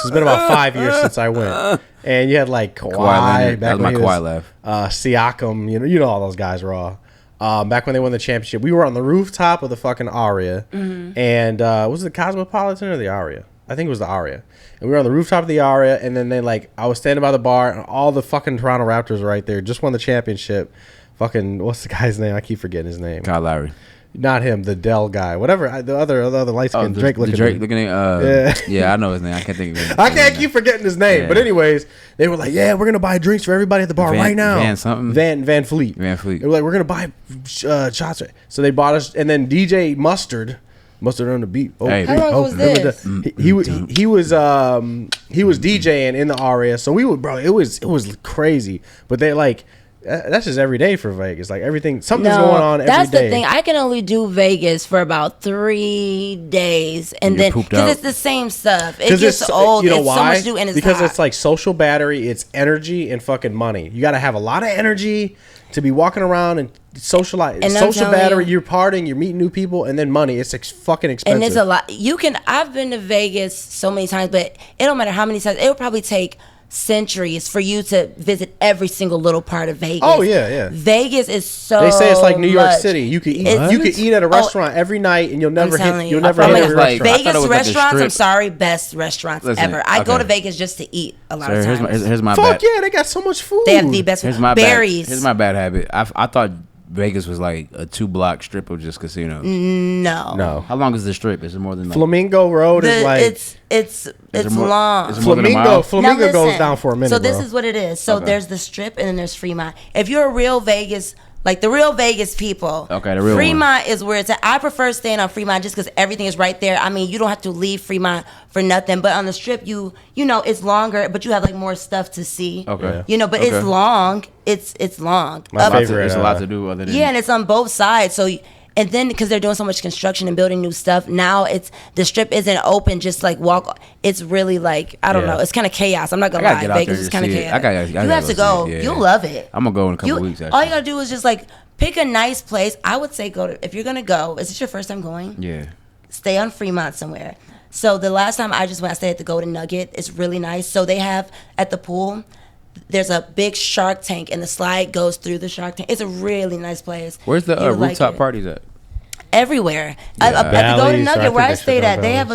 it's been about 5 years since I went, and you had like Kawhi that was my Kawhi laugh. Siakam, you know all those guys were all. Back when they won the championship, we were on the rooftop of the fucking Aria, and was it the Cosmopolitan or the Aria? I think it was the Aria. And we were on the rooftop of the Aria, and then I was standing by the bar, and all the fucking Toronto Raptors were right there, just won the championship. Fucking, what's the guy's name? I keep forgetting his name. Kyle Lowry. Not him, the Dell guy. Whatever, the other light-skinned Drake looking. Drake looking at, yeah, I know his name. I can't think of it. I can't keep forgetting his name. Yeah. But anyways, they were like, yeah, we're going to buy drinks for everybody at the bar right now. Van Fleet. Van Fleet. They were like, we're going to buy shots. So they bought us, and then DJ Mustard on the beat. How long was this? He was DJing in the Aria. So we would, bro, it was crazy. But they like, that's just every day for Vegas. Like something's going on every day. That's the thing. I can only do Vegas for about 3 days, and then because it's the same stuff. It gets old. You know it's why? So much to do, and it's because hot. it's like social battery, it's energy and fucking money. You got to have a lot of energy to be walking around and socialize. And social battery, you're partying, you're meeting new people, and then money. It's fucking expensive. And it's a lot. I've been to Vegas so many times, but it don't matter how many times. It would probably take centuries for you to visit every single little part of Vegas. Oh yeah. Vegas is so. They say it's like New York City. You could eat at a restaurant every night, and you'll never hit every restaurant. Vegas restaurants. I'm sorry, best restaurants ever. I go to Vegas just to eat a lot of times. Here's my Fuck yeah, they got so much food. They have the best. Here's my berries. Here's my bad habit. I thought Vegas was like a 2-block strip of just casinos. No. How long is the strip? Is it more than like Flamingo Road is like it's long. Is it more than a mile? Flamingo goes down for a minute. So this is what it is. So there's the strip and then there's Fremont. If you're a real Vegas, like the real Vegas people, the real Fremont is where it's at. I prefer staying on Fremont just because everything is right there. I mean, you don't have to leave Fremont for nothing. But on the strip, you know, it's longer, but you have like more stuff to see. Okay. You know, but it's long. It's long. My favorite. There's a lot to do other than and it's on both sides. So. And then because they're doing so much construction and building new stuff, now the strip isn't open. Just like walk, it's really like I don't know. It's kind of chaos. I'm not gonna lie, Vegas is kind of chaos. You have to go. You'll love it. I'm gonna go in a couple weeks. Actually. All you gotta do is just like pick a nice place. I would say if you're gonna go. Is this your first time going? Yeah. Stay on Fremont somewhere. So the last time I just went, I stayed at the Golden Nugget. It's really nice. So they have at the pool. There's a big shark tank, and the slide goes through the shark tank. It's a really nice place. Where's the rooftop parties at? Everywhere. At the Golden Nugget where I stayed at, they have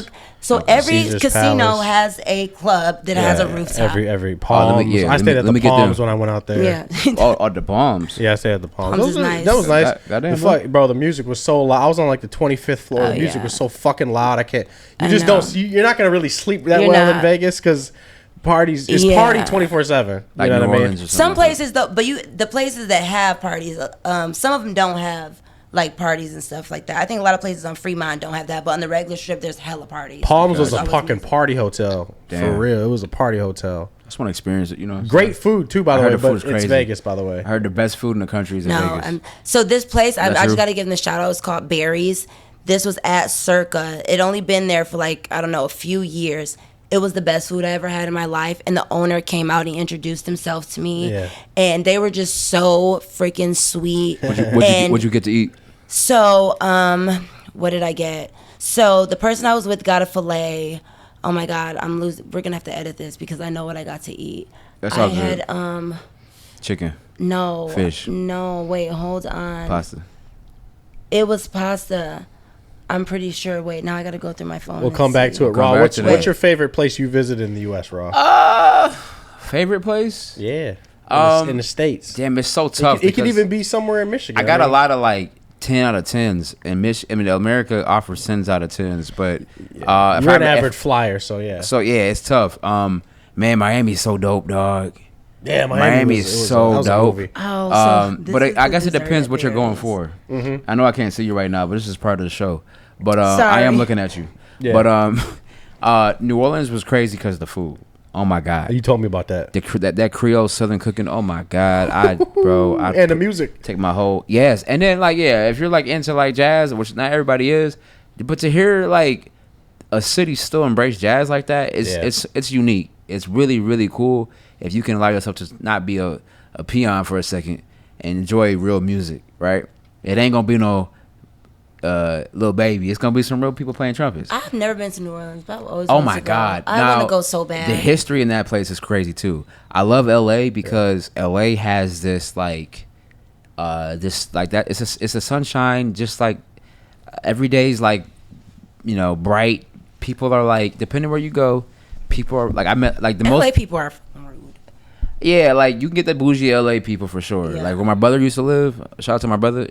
every Caesar's casino Palace. has a club that has a rooftop. Every Palms. I stayed at the Palms when I went out there. Yeah. The Palms. Yeah, I stayed at the Palms. Palms is nice. That was nice. Goddamn, bro, the music was so loud. I was on like the 25th floor. The music was so fucking loud. I can't. You're not gonna really sleep that well in Vegas because parties. It's party 24/7. Like you know what I mean? Some places though, but the places that have parties, some of them don't have like parties and stuff like that. I think a lot of places on Fremont don't have that, but on the regular strip, there's hella parties. Palms was a fucking party hotel. Damn. For real. It was a party hotel. I just want to experience it, you know. Great food too, by the way, but it's Vegas, by the way. I heard the best food in the country is in Vegas. So this place, I just got to give them the shout out. It's called Barry's. This was at Circa. It only been there for like, I don't know, a few years. It was the best food I ever had in my life. And the owner came out and he introduced himself to me. Yeah. And they were just so freaking sweet. What'd you get to eat? So, what did I get? So the person I was with got a filet. Oh my God, I'm losing. We're gonna have to edit this because I know what I got to eat. That's all I had Chicken. No. Fish. No, wait, hold on. Pasta. It was pasta. I'm pretty sure. Wait, now I got to go through my phone. We'll and come back see. to it. Raw, back to what's that. your favorite place you visited in the U.S., Raw? Favorite place? Yeah. In the States. Damn, it's so tough. It could because even be somewhere in Michigan. I got a lot of like 10 out of 10s, and America offers 10s out of 10s, but you're an average flyer, so yeah. So yeah, it's tough. Man, Miami's so dope, dog. Yeah, Miami is so dope. Oh, so but I guess it depends what you're going for. I know I can't see you right now, but this is part of the show. But I am looking at you. Yeah. But New Orleans was crazy because of the food. Oh my God. You told me about that. That Creole Southern cooking. Oh my God. And the music. Take my whole and then like if you're like into like jazz, which not everybody is, but to hear like a city still embrace jazz like that, it's unique. It's really, really cool if you can allow yourself to not be a peon for a second and enjoy real music, right? It ain't gonna be no Lil Baby. It's gonna be some real people playing trumpets. I've never been to New Orleans, but I've always Oh wanted my to go. God! I want to go so bad. The history in that place is crazy too. I love LA because LA has this like, this like that. It's a sunshine. Just like every day's like, bright. People are like, depending where you go, people are like I met like the LA most. people are rude. Yeah, like you can get the bougie LA people for sure. Yeah. Like where my brother used to live. Shout out to my brother.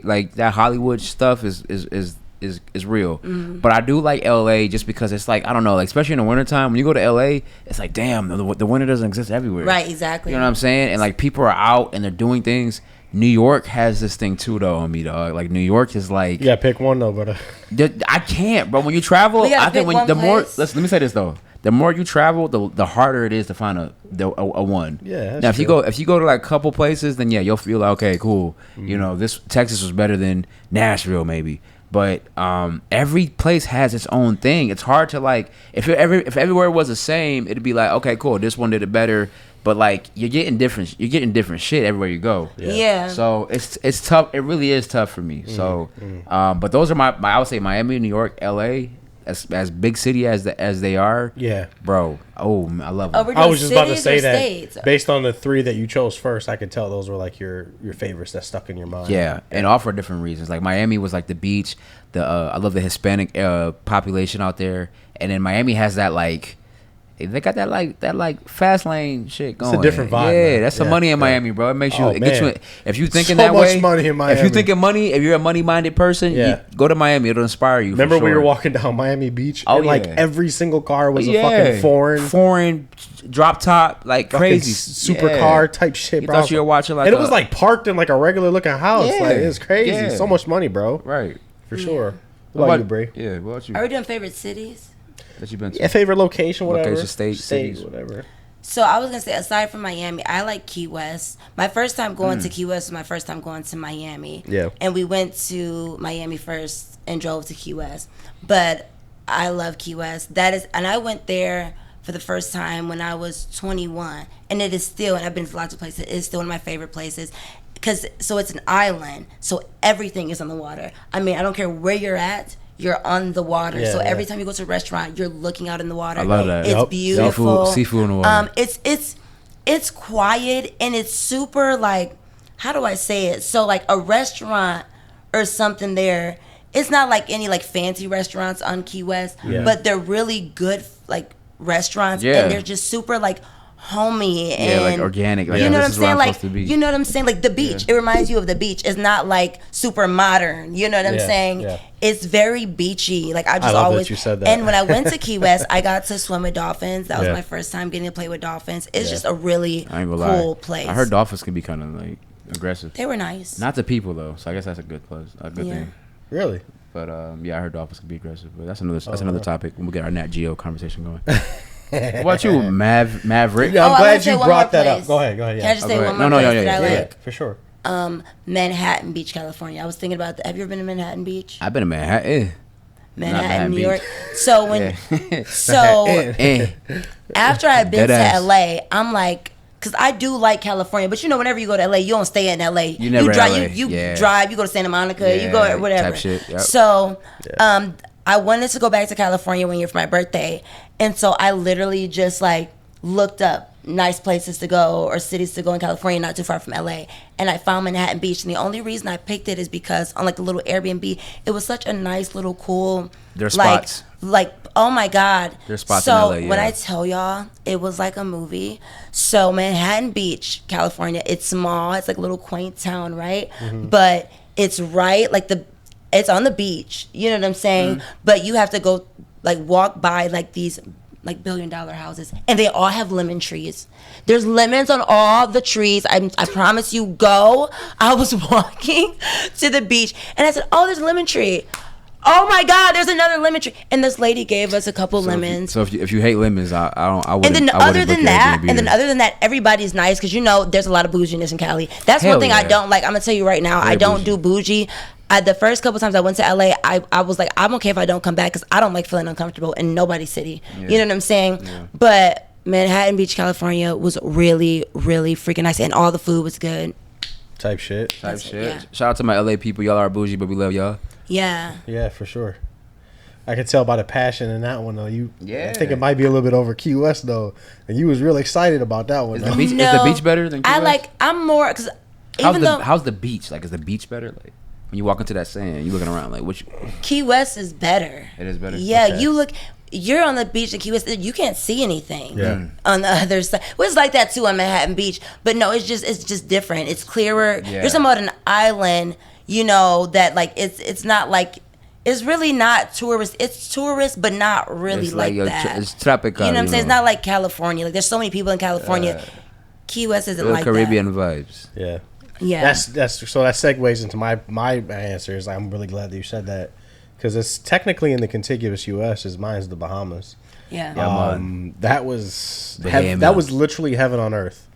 Like that Hollywood stuff is real. Mm-hmm. But I do like LA just because it's like I don't know, like especially in the wintertime when you go to LA, it's like damn, the winter doesn't exist everywhere. Right, exactly. You know what I'm saying? And like people are out and they're doing things. New York has this thing too though on me, dog. Like New York is like You gotta pick one though, but I can't, bro. When you travel, I think the more let me say this though. The more you travel, the harder it is to find a one. Yeah. Now if you go to like a couple places, then yeah, you'll feel like okay, cool. Mm-hmm. This Texas was better than Nashville maybe. But every place has its own thing. It's hard to like if everywhere was the same, it'd be like okay, cool. This one did it better. But like you're getting different shit everywhere you go. Yeah. So it's tough. It really is tough for me. So, but those are my I would say Miami, New York, L.A. as big city as they are. Yeah, bro. Oh, I love them. I was just about to say that states? based on the three that you chose first, I could tell those were like your favorites that stuck in your mind. Yeah, and all for different reasons. Like Miami was like the beach. I love the Hispanic population out there, and then Miami has that like. They got that like fast lane shit going. It's a different vibe. Yeah, man. that's some money in Miami, bro. It makes you. It gets you. If you thinking so that much way, money in Miami. If you thinking money, if you're a money minded person, you go to Miami. It'll inspire you. Remember for sure. we were walking down Miami Beach, and like every single car was a fucking foreign drop top, like crazy supercar type shit. You bro. thought you were watching like, and it was like parked in like a regular looking house. Yeah, like it's crazy. yeah. So much money, bro. Right, for sure. What about you, Bray? Yeah, what about you? Are we doing favorite cities? That you been to? Yeah, favorite location, whatever. Location, state, cities, whatever. So I was gonna say, aside from Miami, I like Key West. My first time going to Key West was my first time going to Miami. Yeah. And we went to Miami first and drove to Key West. But I love Key West. And I went there for the first time when I was 21, and it is still. And I've been to lots of places. It's still one of my favorite places. So it's an island, so everything is on the water. I mean, I don't care where you're at. You're on the water, so every time you go to a restaurant, you're looking out in the water. I love that. It's beautiful. Seafood in the water. It's quiet and it's super like, how do I say it? So like a restaurant or something there. It's not like any like fancy restaurants on Key West, but they're really good like restaurants, and they're just super like homey and like organic. Like, you know what I'm this is where saying? I'm Like supposed to be. you know what I'm saying? Like the beach. It reminds you of the beach. It's not like super modern. You know what I'm saying? Yeah. It's very beachy. Like I love always that you said that. And when I went to Key West, I got to swim with dolphins. That was my first time getting to play with dolphins. It's just a really cool place. I heard dolphins can be kind of like aggressive. They were nice. Not to people though, so I guess that's a good plus, a good thing. Really? But yeah, I heard dolphins can be aggressive. But that's another topic when we get our Nat Geo conversation going. What about you, Maverick? Yeah, I'm glad you one brought more that place. up. Go ahead. Yeah. Can I just say one more No, place that I like? Yeah, for sure. Manhattan Beach, California. I was thinking about that. Have you ever been to Manhattan Beach? I've been to Manhattan. Manhattan, New Beach. York. So when after I've been to LA, I'm like, because I do like California, but you know, whenever you go to LA, you don't stay in LA. You never drive. LA. You drive. You go to Santa Monica. You go whatever. Type shit. Yep. So, I wanted to go back to California one year for my birthday, and so I literally just like looked up nice places to go or cities to go in California, not too far from LA. And I found Manhattan Beach. And the only reason I picked it is because on like the little Airbnb, it was such a nice little cool. There's like, spots. Like, oh my God. There's spots so in LA, yeah. when I tell y'all, it was like a movie. So Manhattan Beach, California, it's small. It's like a little quaint town, right? But it's right, like it's on the beach. You know what I'm saying? But you have to go, like, walk by like these like $1 billion houses, and they all have lemon trees. There's lemons on all the trees. I promise you, go. I was walking to the beach, and I said, "Oh, there's a lemon tree. Oh my God, there's another lemon tree." And this lady gave us a couple lemons. If you hate lemons, I wouldn't. And then other than Airbnb that, everybody's nice because there's a lot of bouginess in Cali. That's Hell one thing I yeah. don't like. I'm gonna tell you right now, I don't do bougie. The first couple times I went to LA, I was like, I'm okay if I don't come back because I don't like feeling uncomfortable in nobody's city. Yeah. You know what I'm saying? Yeah. But Manhattan Beach, California was really, really freaking nice, and all the food was good. Type shit. Yeah. Shout out to my LA people. Y'all are bougie, but we love y'all. Yeah. Yeah, for sure. I could tell by the passion in that one though. Yeah. I think it might be a little bit over Key West though, and you was real excited about that one. Is though. the beach better than Key West? I'm more because How's the beach? Like, is the beach better? Like, when you walk into that sand, you looking around like, Key West is better. It is better? Yeah, Okay. you're on the beach in Key West, you can't see anything. Yeah. On the other side. Well, it's like that too on Manhattan Beach. But no, it's just different. It's clearer. Yeah. You're talking about an island, that like it's not like it's really not tourist. It's tourist, but not really It's like like that. it's tropical. You know what I'm saying? It's not like California. Like there's so many people in California. Key West isn't Real like Caribbean vibes. Yeah. Yeah. That's so that segues into my answers. I'm really glad that you said that because it's technically in the contiguous U.S. Mine's the Bahamas. Yeah. That was Bahamas. that was literally heaven on earth,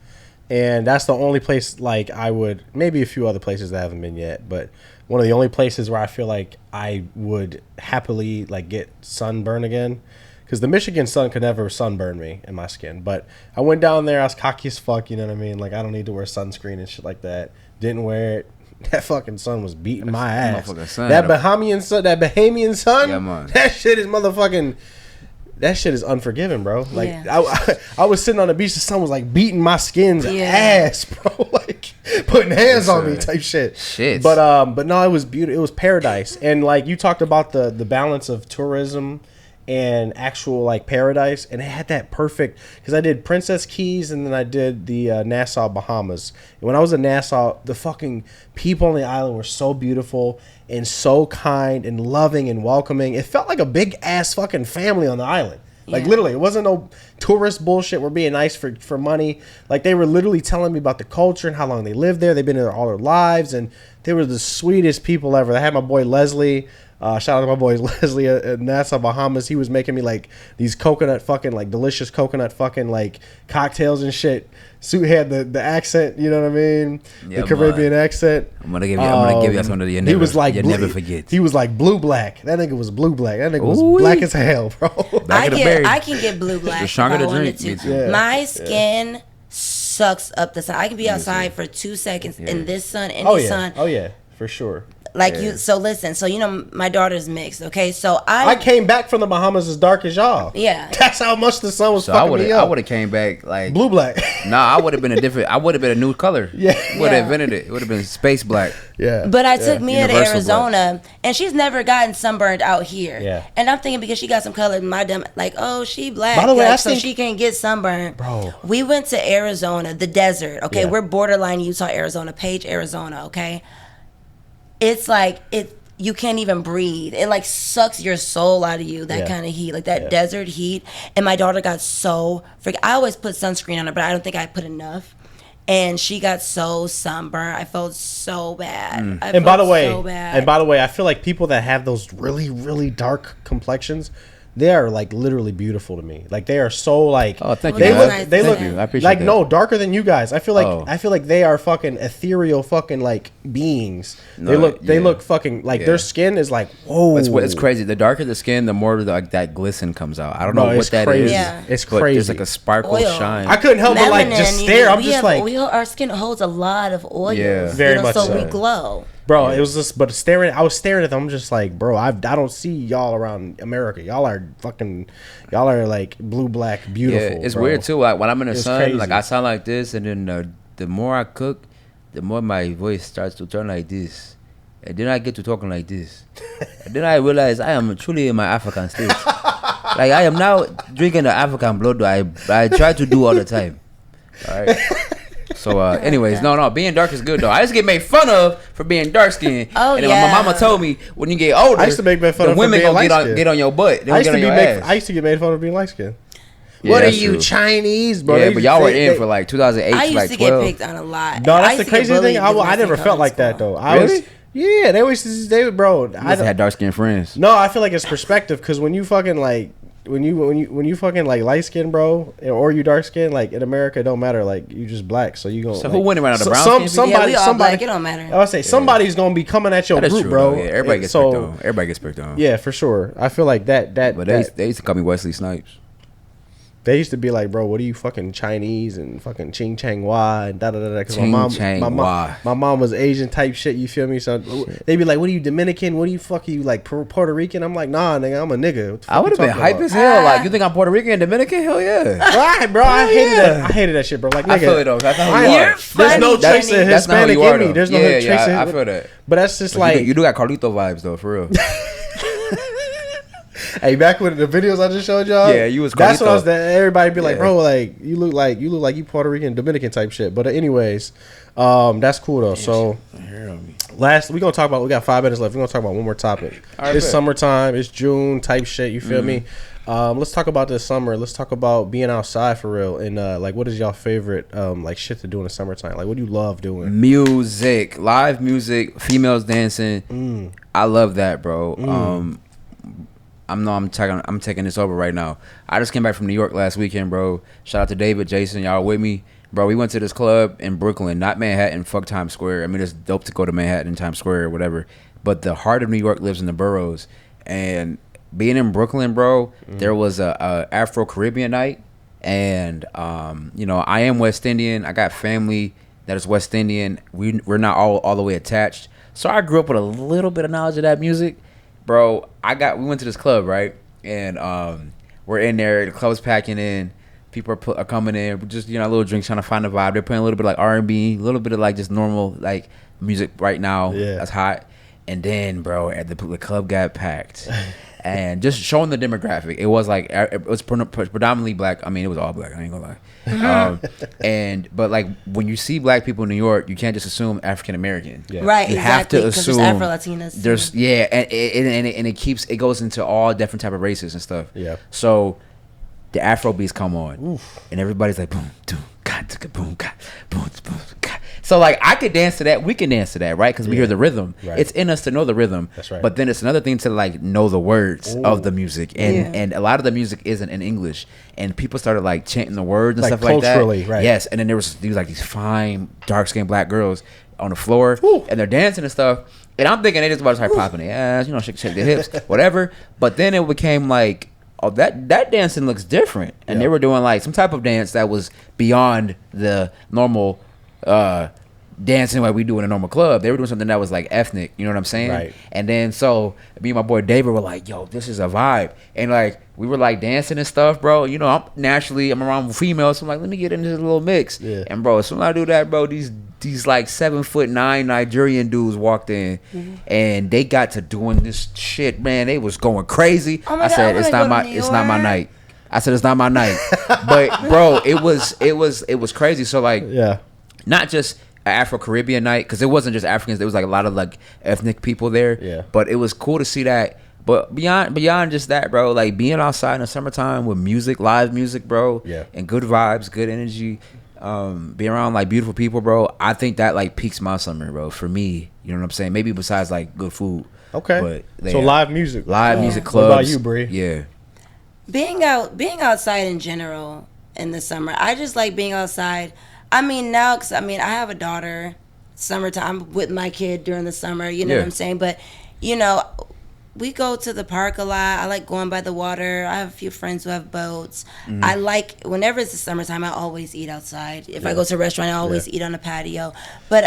and that's the only place like I would maybe a few other places that I haven't been yet, but one of the only places where I feel like I would happily like get sunburn again. Because the Michigan sun could never sunburn me in my skin. But I went down there, I was cocky as fuck, you know what I mean? Like, I don't need to wear sunscreen and shit like that. Didn't wear it. That fucking sun was beating my ass. That Bahamian sun, Yeah, man. that shit is motherfucking... That shit is unforgiving, bro. Like, Yeah. I was sitting on the beach, the sun was like beating my skin's ass, bro. Like, putting hands on me type shit. But no, it was beautiful. It was paradise. And like, you talked about the balance of tourism and actual like paradise, and it had that perfect because I did Princess Keys and then I did the Nassau Bahamas. And when I was in Nassau, the fucking people on the island were so beautiful and so kind and loving and welcoming. It felt like a big ass fucking family on the island. Like literally, it wasn't no tourist bullshit. We're being nice for money. Like they were literally telling me about the culture and how long they lived there. They've been there all their lives, and they were the sweetest people ever. I had my boy Leslie. Shout out to my boy Leslie at Nassau, Bahamas. He was making me like these coconut fucking like delicious coconut fucking like cocktails and shit. Suit had the accent, you know what I mean? Yeah, the Caribbean accent. I'm gonna give you some of the never forget. He was like blue black. That nigga was blue black. That nigga was black as hell, bro. I can get blue black. Stronger if I to wanted drink. to. Yeah. My skin sucks up the sun. I can be outside for 2 seconds in this sun, sun. Oh yeah, for sure. Like so listen, so my daughter's mixed, okay? So I came back from the Bahamas as dark as y'all. Yeah. That's how much the sun was fucking me I up. would have came back like Blue black. Nah, I would have been I would have been a new color. Yeah. Would have invented it. It would have been space black. Yeah. But I took Mia to Universal Arizona, and she's never gotten sunburned out here. Yeah. And I'm thinking because she got some color, my dumb, like, oh, she black. By the way, like, I so think- she can get sunburned. Bro. We went to Arizona, the desert, okay? Yeah. We're borderline Utah, Arizona, Page, Arizona, okay? It's like, you can't even breathe. It like sucks your soul out of you, that kind of heat, like that desert heat. And my daughter got so I always put sunscreen on her, but I don't think I put enough. And she got so sunburned. I felt so bad. And by the way, I feel like people that have those really, really dark complexions, they are like literally beautiful to me. Like they are so like thank you. They man. look they Thank look you. I appreciate like that. no darker than you guys. I feel like they are fucking ethereal fucking like beings. They look fucking like their skin is like whoa. It's crazy. The darker the skin, the more like that glisten comes out. I don't know what that crazy. is. Yeah. It's but crazy. there's like a sparkle Oil. shine. I couldn't help but like just stare. I'm just like our skin holds a lot of oil. Yeah. Very much so. so. We glow. Bro, it was just, but I was staring at them. I'm just like, bro, I don't see y'all around America. Y'all are like blue, black, beautiful. Yeah, it's bro. weird too. Like when I'm in the sun, crazy. like I sound like this, and then the more I cook, the more my voice starts to turn like this, and then I get to talking like this, and then I realize I am truly in my African state. Like I am now drinking the African blood that I try to do all the time. All right. So, anyways, no, being dark is good though. I used to get made fun of for being dark skinned. Oh, and then yeah. my mama told me when you get older, I used to make fun of women for being gonna get on your butt. They I gonna used to get on be your ass. I used to get made fun of being light skinned. Yeah, What are that's you, true. Chinese, bro? Yeah, but y'all were in for like 2008 I to used like to 12. get picked on a lot. No, I that's used the to get crazy thing. bullied because I my never skin felt color like that school. though. Really? Yeah, they bro. You must have had dark skinned friends. No, I feel like it's perspective because when you fucking like when you fucking like light skin, bro, or you dark skin, like in America, it don't matter. Like you just black, so you gonna. So like, who winning around the brown skin? Somebody, Yeah, we all somebody. black. It don't matter. I would say somebody's gonna be coming at your That is group, true, bro. though. Yeah, everybody gets picked on. Everybody gets picked on. Yeah, for sure. I feel like that. But they used to call me Wesley Snipes. They used to be like, bro, what are you fucking Chinese and fucking Ching Chang Wah and da da da da. Because Ching Chang Wah. my mom was Asian type shit. You feel me? So they be like, what are you Dominican? What are you like Puerto Rican? I'm like, nah, nigga, I'm a nigga. What the fuck I would have you been talking hype about? as hell. Like, you think I'm Puerto Rican and Dominican? Hell yeah. Right, bro. I hated that. I hated that shit, bro. Like, nigga, I feel it though. That's not who you You're are. there's no funny, trace of Jenny. That's not who Hispanic you are, in me. though. There's no Yeah, trace yeah, of I feel that. But that's just But like, you do got Carlito vibes though, for real. hey, back when the videos I just showed y'all, Yeah, you was that's what I was. Carlito. That everybody be like, Yeah. bro, like you look like you Puerto Rican, Dominican type shit. But anyways, that's cool though. So we gonna talk about. We got 5 minutes left. We are gonna talk about one more topic. All right, It's bet. summertime. It's June type shit. You feel me? Let's talk about this summer. Let's talk about being outside for real. And like, what is y'all favorite like shit to do in the summertime? Like, what do you love doing? Music, live music, females dancing. I love that, bro. I'm taking this over right now. I just came back from New York last weekend, bro. Shout out to David, Jason, y'all with me, bro. We went to this club in Brooklyn, not Manhattan. Fuck Times Square. I mean, it's dope to go to Manhattan and Times Square or whatever, but the heart of New York lives in the boroughs. And being in Brooklyn, bro, there was a Afro Caribbean night, and you know, I am West Indian. I got family that is West Indian. We're not all the way attached, so I grew up with a little bit of knowledge of that music. Bro, we went to this club, right? And we're in there. The club's packing in. People are coming in. We're just, you know, a little drinks, trying to find the vibe. They're playing a little bit of like R&B, a little bit of like just normal like music right now. Yeah. That's hot. And then, bro, the club got packed. And just showing the demographic, it was like it was predominantly black. I mean, it was all black. I ain't gonna lie. But like when you see black people in New York, you can't just assume African American. Yeah. Right, You exactly. have to 'cause assume there's Afro Latinas. there's and it goes into all different type of races and stuff. Yeah. So the Afro beats come on, and everybody's like boom, boom, boom, boom, boom. So like I could dance to that, we can dance to that, right? Because we hear the rhythm. Right. It's in us to know the rhythm. That's right. But then it's another thing to like know the words of the music, and a lot of the music isn't in English, and people started like chanting the words and Like stuff like that. culturally, right. Yes, and then there was these fine dark skinned black girls on the floor, and they're dancing and stuff. And I'm thinking they just about to start popping their ass, you know, shake their hips, whatever. But then it became like, oh, that dancing looks different, and they were doing like some type of dance that was beyond the normal dancing like we do in a normal club. They were doing something that was like ethnic, you know what I'm saying? Right. And then so me and my boy David were like, yo, this is a vibe. And like we were like dancing and stuff, bro. You know, I'm around females, so I'm like, let me get into this little mix. Yeah. And bro, as soon as I do that, bro, these like 7'9" Nigerian dudes walked in, and they got to doing this shit, man. They was going crazy. Oh my I God, said, I it's wanna not go to my New it's not my York. night. I said it's not my night. But bro, it was crazy. So like, Yeah. not just an Afro-Caribbean night, because it wasn't just Africans. There was like a lot of like ethnic people there. Yeah. But it was cool to see that. But beyond just that, bro, like being outside in the summertime with music, live music, bro, Yeah. and good vibes, good energy, being around like beautiful people, bro, I think that like peaks my summer, bro, for me. You know what I'm saying? Maybe besides like good food. Okay. But So live music. live music What clubs. about you, Bree? Yeah. being outside in general in the summer, I just like being outside. I mean, now, because I have a daughter. Summertime, I'm with my kid during the summer, you know what I'm saying? But, you know, we go to the park a lot. I like going by the water. I have a few friends who have boats. I like, whenever it's the summertime, I always eat outside. If I go to a restaurant, I always eat on a patio. But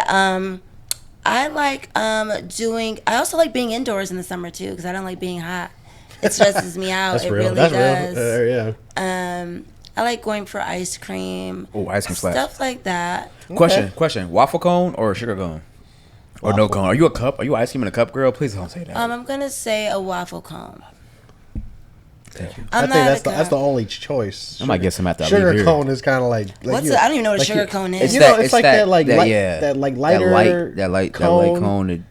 I like doing. I also like being indoors in the summer too because I don't like being hot. It stresses me out. That's it real. really That's does. real. Yeah. I like going for ice cream. Oh, ice cream slaps. Stuff like that. Question. Waffle cone or sugar cone? Or no cone? Are you a cup? Are you ice cream in a cup, girl? Please don't say that. I'm gonna say a waffle cone. Thank you. I think that's the only choice. I might get some after I Sugar leave here. cone is kind of like What's I don't even know what a sugar cone is. It's like that lighter that light cone,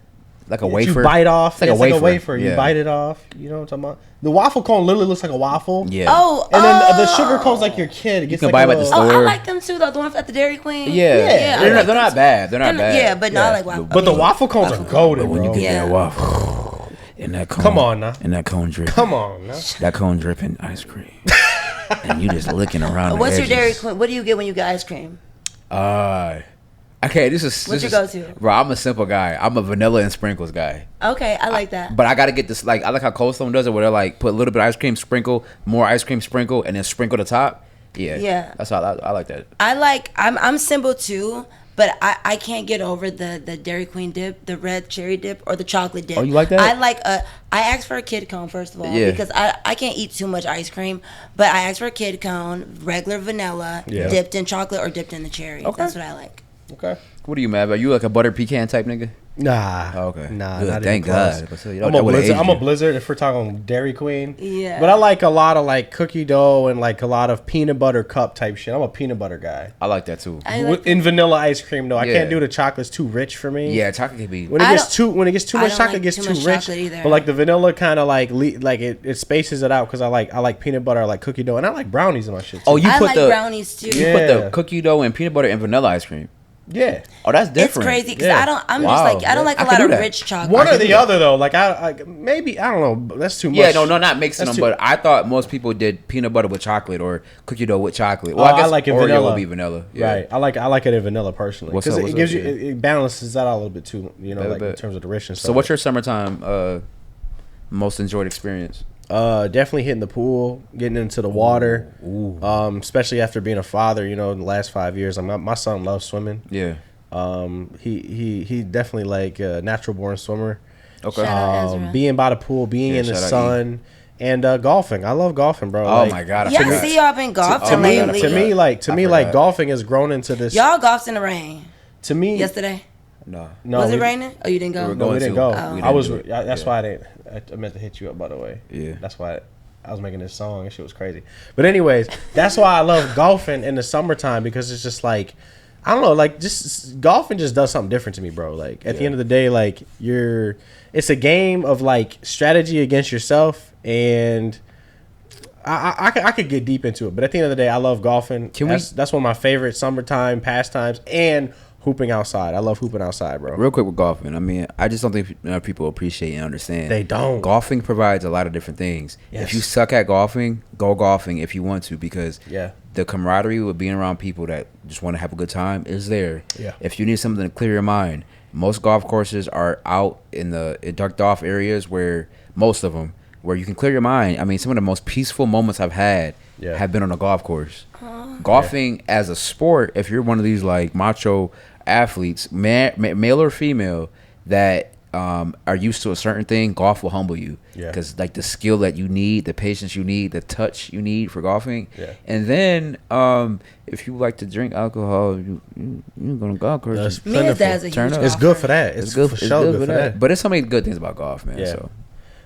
like a wafer. You bite off. It's like a wafer. You bite it off. You know what I'm talking about? The waffle cone literally looks like a waffle. Yeah. Oh, and then the sugar cone's like your kid. It gets can like buy them at the store. Oh, I like them too, though. The one at the Dairy Queen. Yeah. They're not bad. They're not bad. Yeah, but no, I like waffle. But the waffle cones are golden, when bro. you get that waffle, and that cone, come on now, and that cone dripping, come on now, that cone dripping ice cream, and you just looking around. What's the your Dairy Queen? What do you get when you get ice cream? Okay, this is What's your go-to? Bro, I'm a simple guy. I'm a vanilla and sprinkles guy. Okay, I like that. But I gotta get this. Like, I like how Cold Stone does it, where they like put a little bit of ice cream, sprinkle more ice cream, sprinkle, and then sprinkle the top. Yeah. That's how I like that. I'm simple too, but I can't get over the Dairy Queen dip, the red cherry dip, or the chocolate dip. Oh, you like that? I asked for a kid cone first of all because I can't eat too much ice cream, but I asked for a kid cone, regular vanilla, dipped in chocolate or dipped in the cherry. Okay. That's what I like. Okay. What are you mad about? You like a butter pecan type nigga? Nah. Oh, okay. Nah. Good, Not thank even close. God. But so, I'm a blizzard. I'm a blizzard. If we're talking Dairy Queen. Yeah. But I like a lot of like cookie dough and like a lot of peanut butter cup type shit. I'm a peanut butter guy. I like that too. In vanilla ice cream though, I can't do the chocolate's too rich for me. Yeah, chocolate can be. When it gets too much chocolate, it gets too rich. But like the vanilla kind of like it spaces it out because I like peanut butter, I like cookie dough, and I like brownies in my shit too. Oh, I like brownies too. You put the cookie dough and peanut butter and vanilla ice cream. Yeah. Oh, that's different. It's crazy because I don't like a lot of rich chocolate. One or the other though. Like maybe I don't know. That's too much. Yeah, no, not mixing them. But I thought most people did peanut butter with chocolate or cookie dough with chocolate. Well, I guess like it Oreo vanilla. would be vanilla. Yeah. Right. I like it in vanilla personally because it gives you Yeah. it balances that out a little bit too. You know, like in terms of the richness. So, what's your summertime most enjoyed experience? Definitely hitting the pool, getting into the water. Ooh. Especially after being a father. You know, in the last 5 years, my son loves swimming. Yeah. He definitely like a natural born swimmer. Okay. Being by the pool, being in the sun, and golfing. I love golfing, bro. Oh my god! I see y'all been golfing lately. To me, golfing has grown into this. Y'all golfed in the rain. To me, yesterday. No. Was it raining? Oh, you didn't go. We didn't go. Oh. That's why I meant to hit you up. By the way. Yeah. That's why I was making this song. That shit was crazy. But anyways, that's why I love golfing in the summertime because it's just like. I don't know, like just golfing just does something different to me, bro. Like at the end of the day, like it's a game of like strategy against yourself, and I could get deep into it. But at the end of the day, I love golfing. That's one of my favorite summertime pastimes, and hooping outside. I love hooping outside, bro. Real quick with golfing, I mean, I just don't think people appreciate and understand. They don't. Golfing provides a lot of different things. Yes. If you suck at golfing, go golfing if you want to because the camaraderie with being around people that just want to have a good time is there. Yeah. If you need something to clear your mind, most golf courses are out in the ducked off areas where most of them where you can clear your mind. I mean, some of the most peaceful moments I've had have been on a golf course. Golfing as a sport, if you're one of these like macho athletes, male or female, that are used to a certain thing, golf will humble you because like the skill that you need, the patience you need, the touch you need for golfing. And then if you like to drink alcohol, you're gonna golf course. Me and Dad's a huge golfer. It's good for that. It's good for sure. Good for that. But there's so many good things about golf, man. Yeah. So.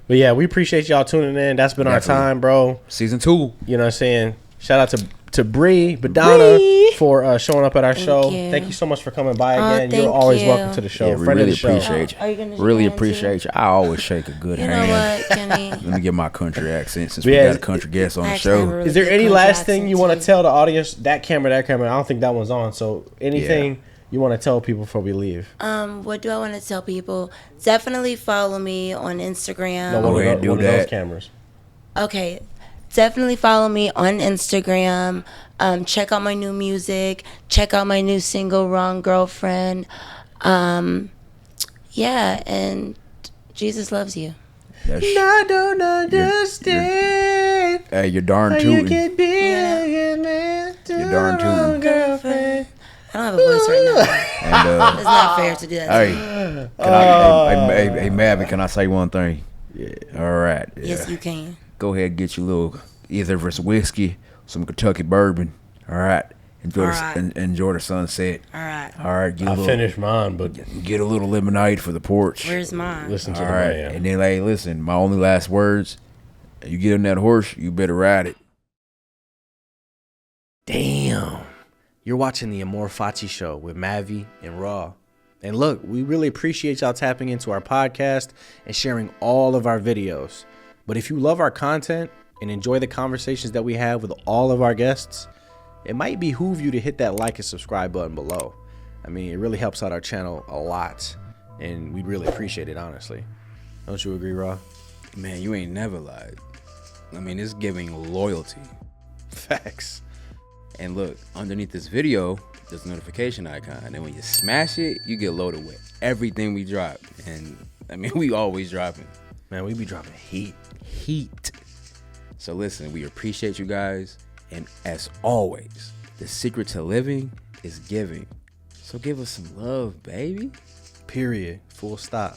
But yeah, we appreciate y'all tuning in. That's been our time, bro. Season 2. You know what I'm saying? Shout out to Bree, Badonna for showing up at our show. Thank you so much for coming by again. You're always welcome to the show. Yeah, we really appreciate you. Really appreciate you. I always shake a good hand. You know what, Kenny? Let me get my country accent since we got a country guest on the show. Really is there any last thing you want to tell the audience? That camera. I don't think that one's on. So anything you want to tell people before we leave? What do I want to tell people? Definitely follow me on Instagram. No, one of those cameras. Okay. Definitely follow me on Instagram. Check out my new music. Check out my new single, Wrong Girlfriend. And Jesus loves you. I don't understand. Hey, you're darn tootin'. You're darn tootin'. Girlfriend. I don't have a voice right now. And, it's not fair to do that. Hey, Hey, Mavin, can I say one thing? Yeah. All right. Yeah. Yes, you can. Go ahead and get your little either if it's whiskey, some Kentucky bourbon. All right. Enjoy the sunset. All right. All right. I finished mine, but Get a little lemonade for the porch. Where's mine? listen to All the right. man. And then, like, listen, my only last words, you get on that horse, you better ride it. Damn. You're watching the Amor Fati show with Mavi and Raw. And look, we really appreciate y'all tapping into our podcast and sharing all of our videos. But if you love our content and enjoy the conversations that we have with all of our guests, it might behoove you to hit that like and subscribe button below. I mean, it really helps out our channel a lot, and we'd really appreciate it, honestly. Don't you agree, Raw? Man, you ain't never lied. I mean, it's giving loyalty. Facts. And look, underneath this video, there's a notification icon. And when you smash it, you get loaded with everything we drop. And I mean, we always dropping. Man, we be dropping heat. So listen, we appreciate you guys. And as always, the secret to living is giving. So give us some love, baby. Period. Full stop.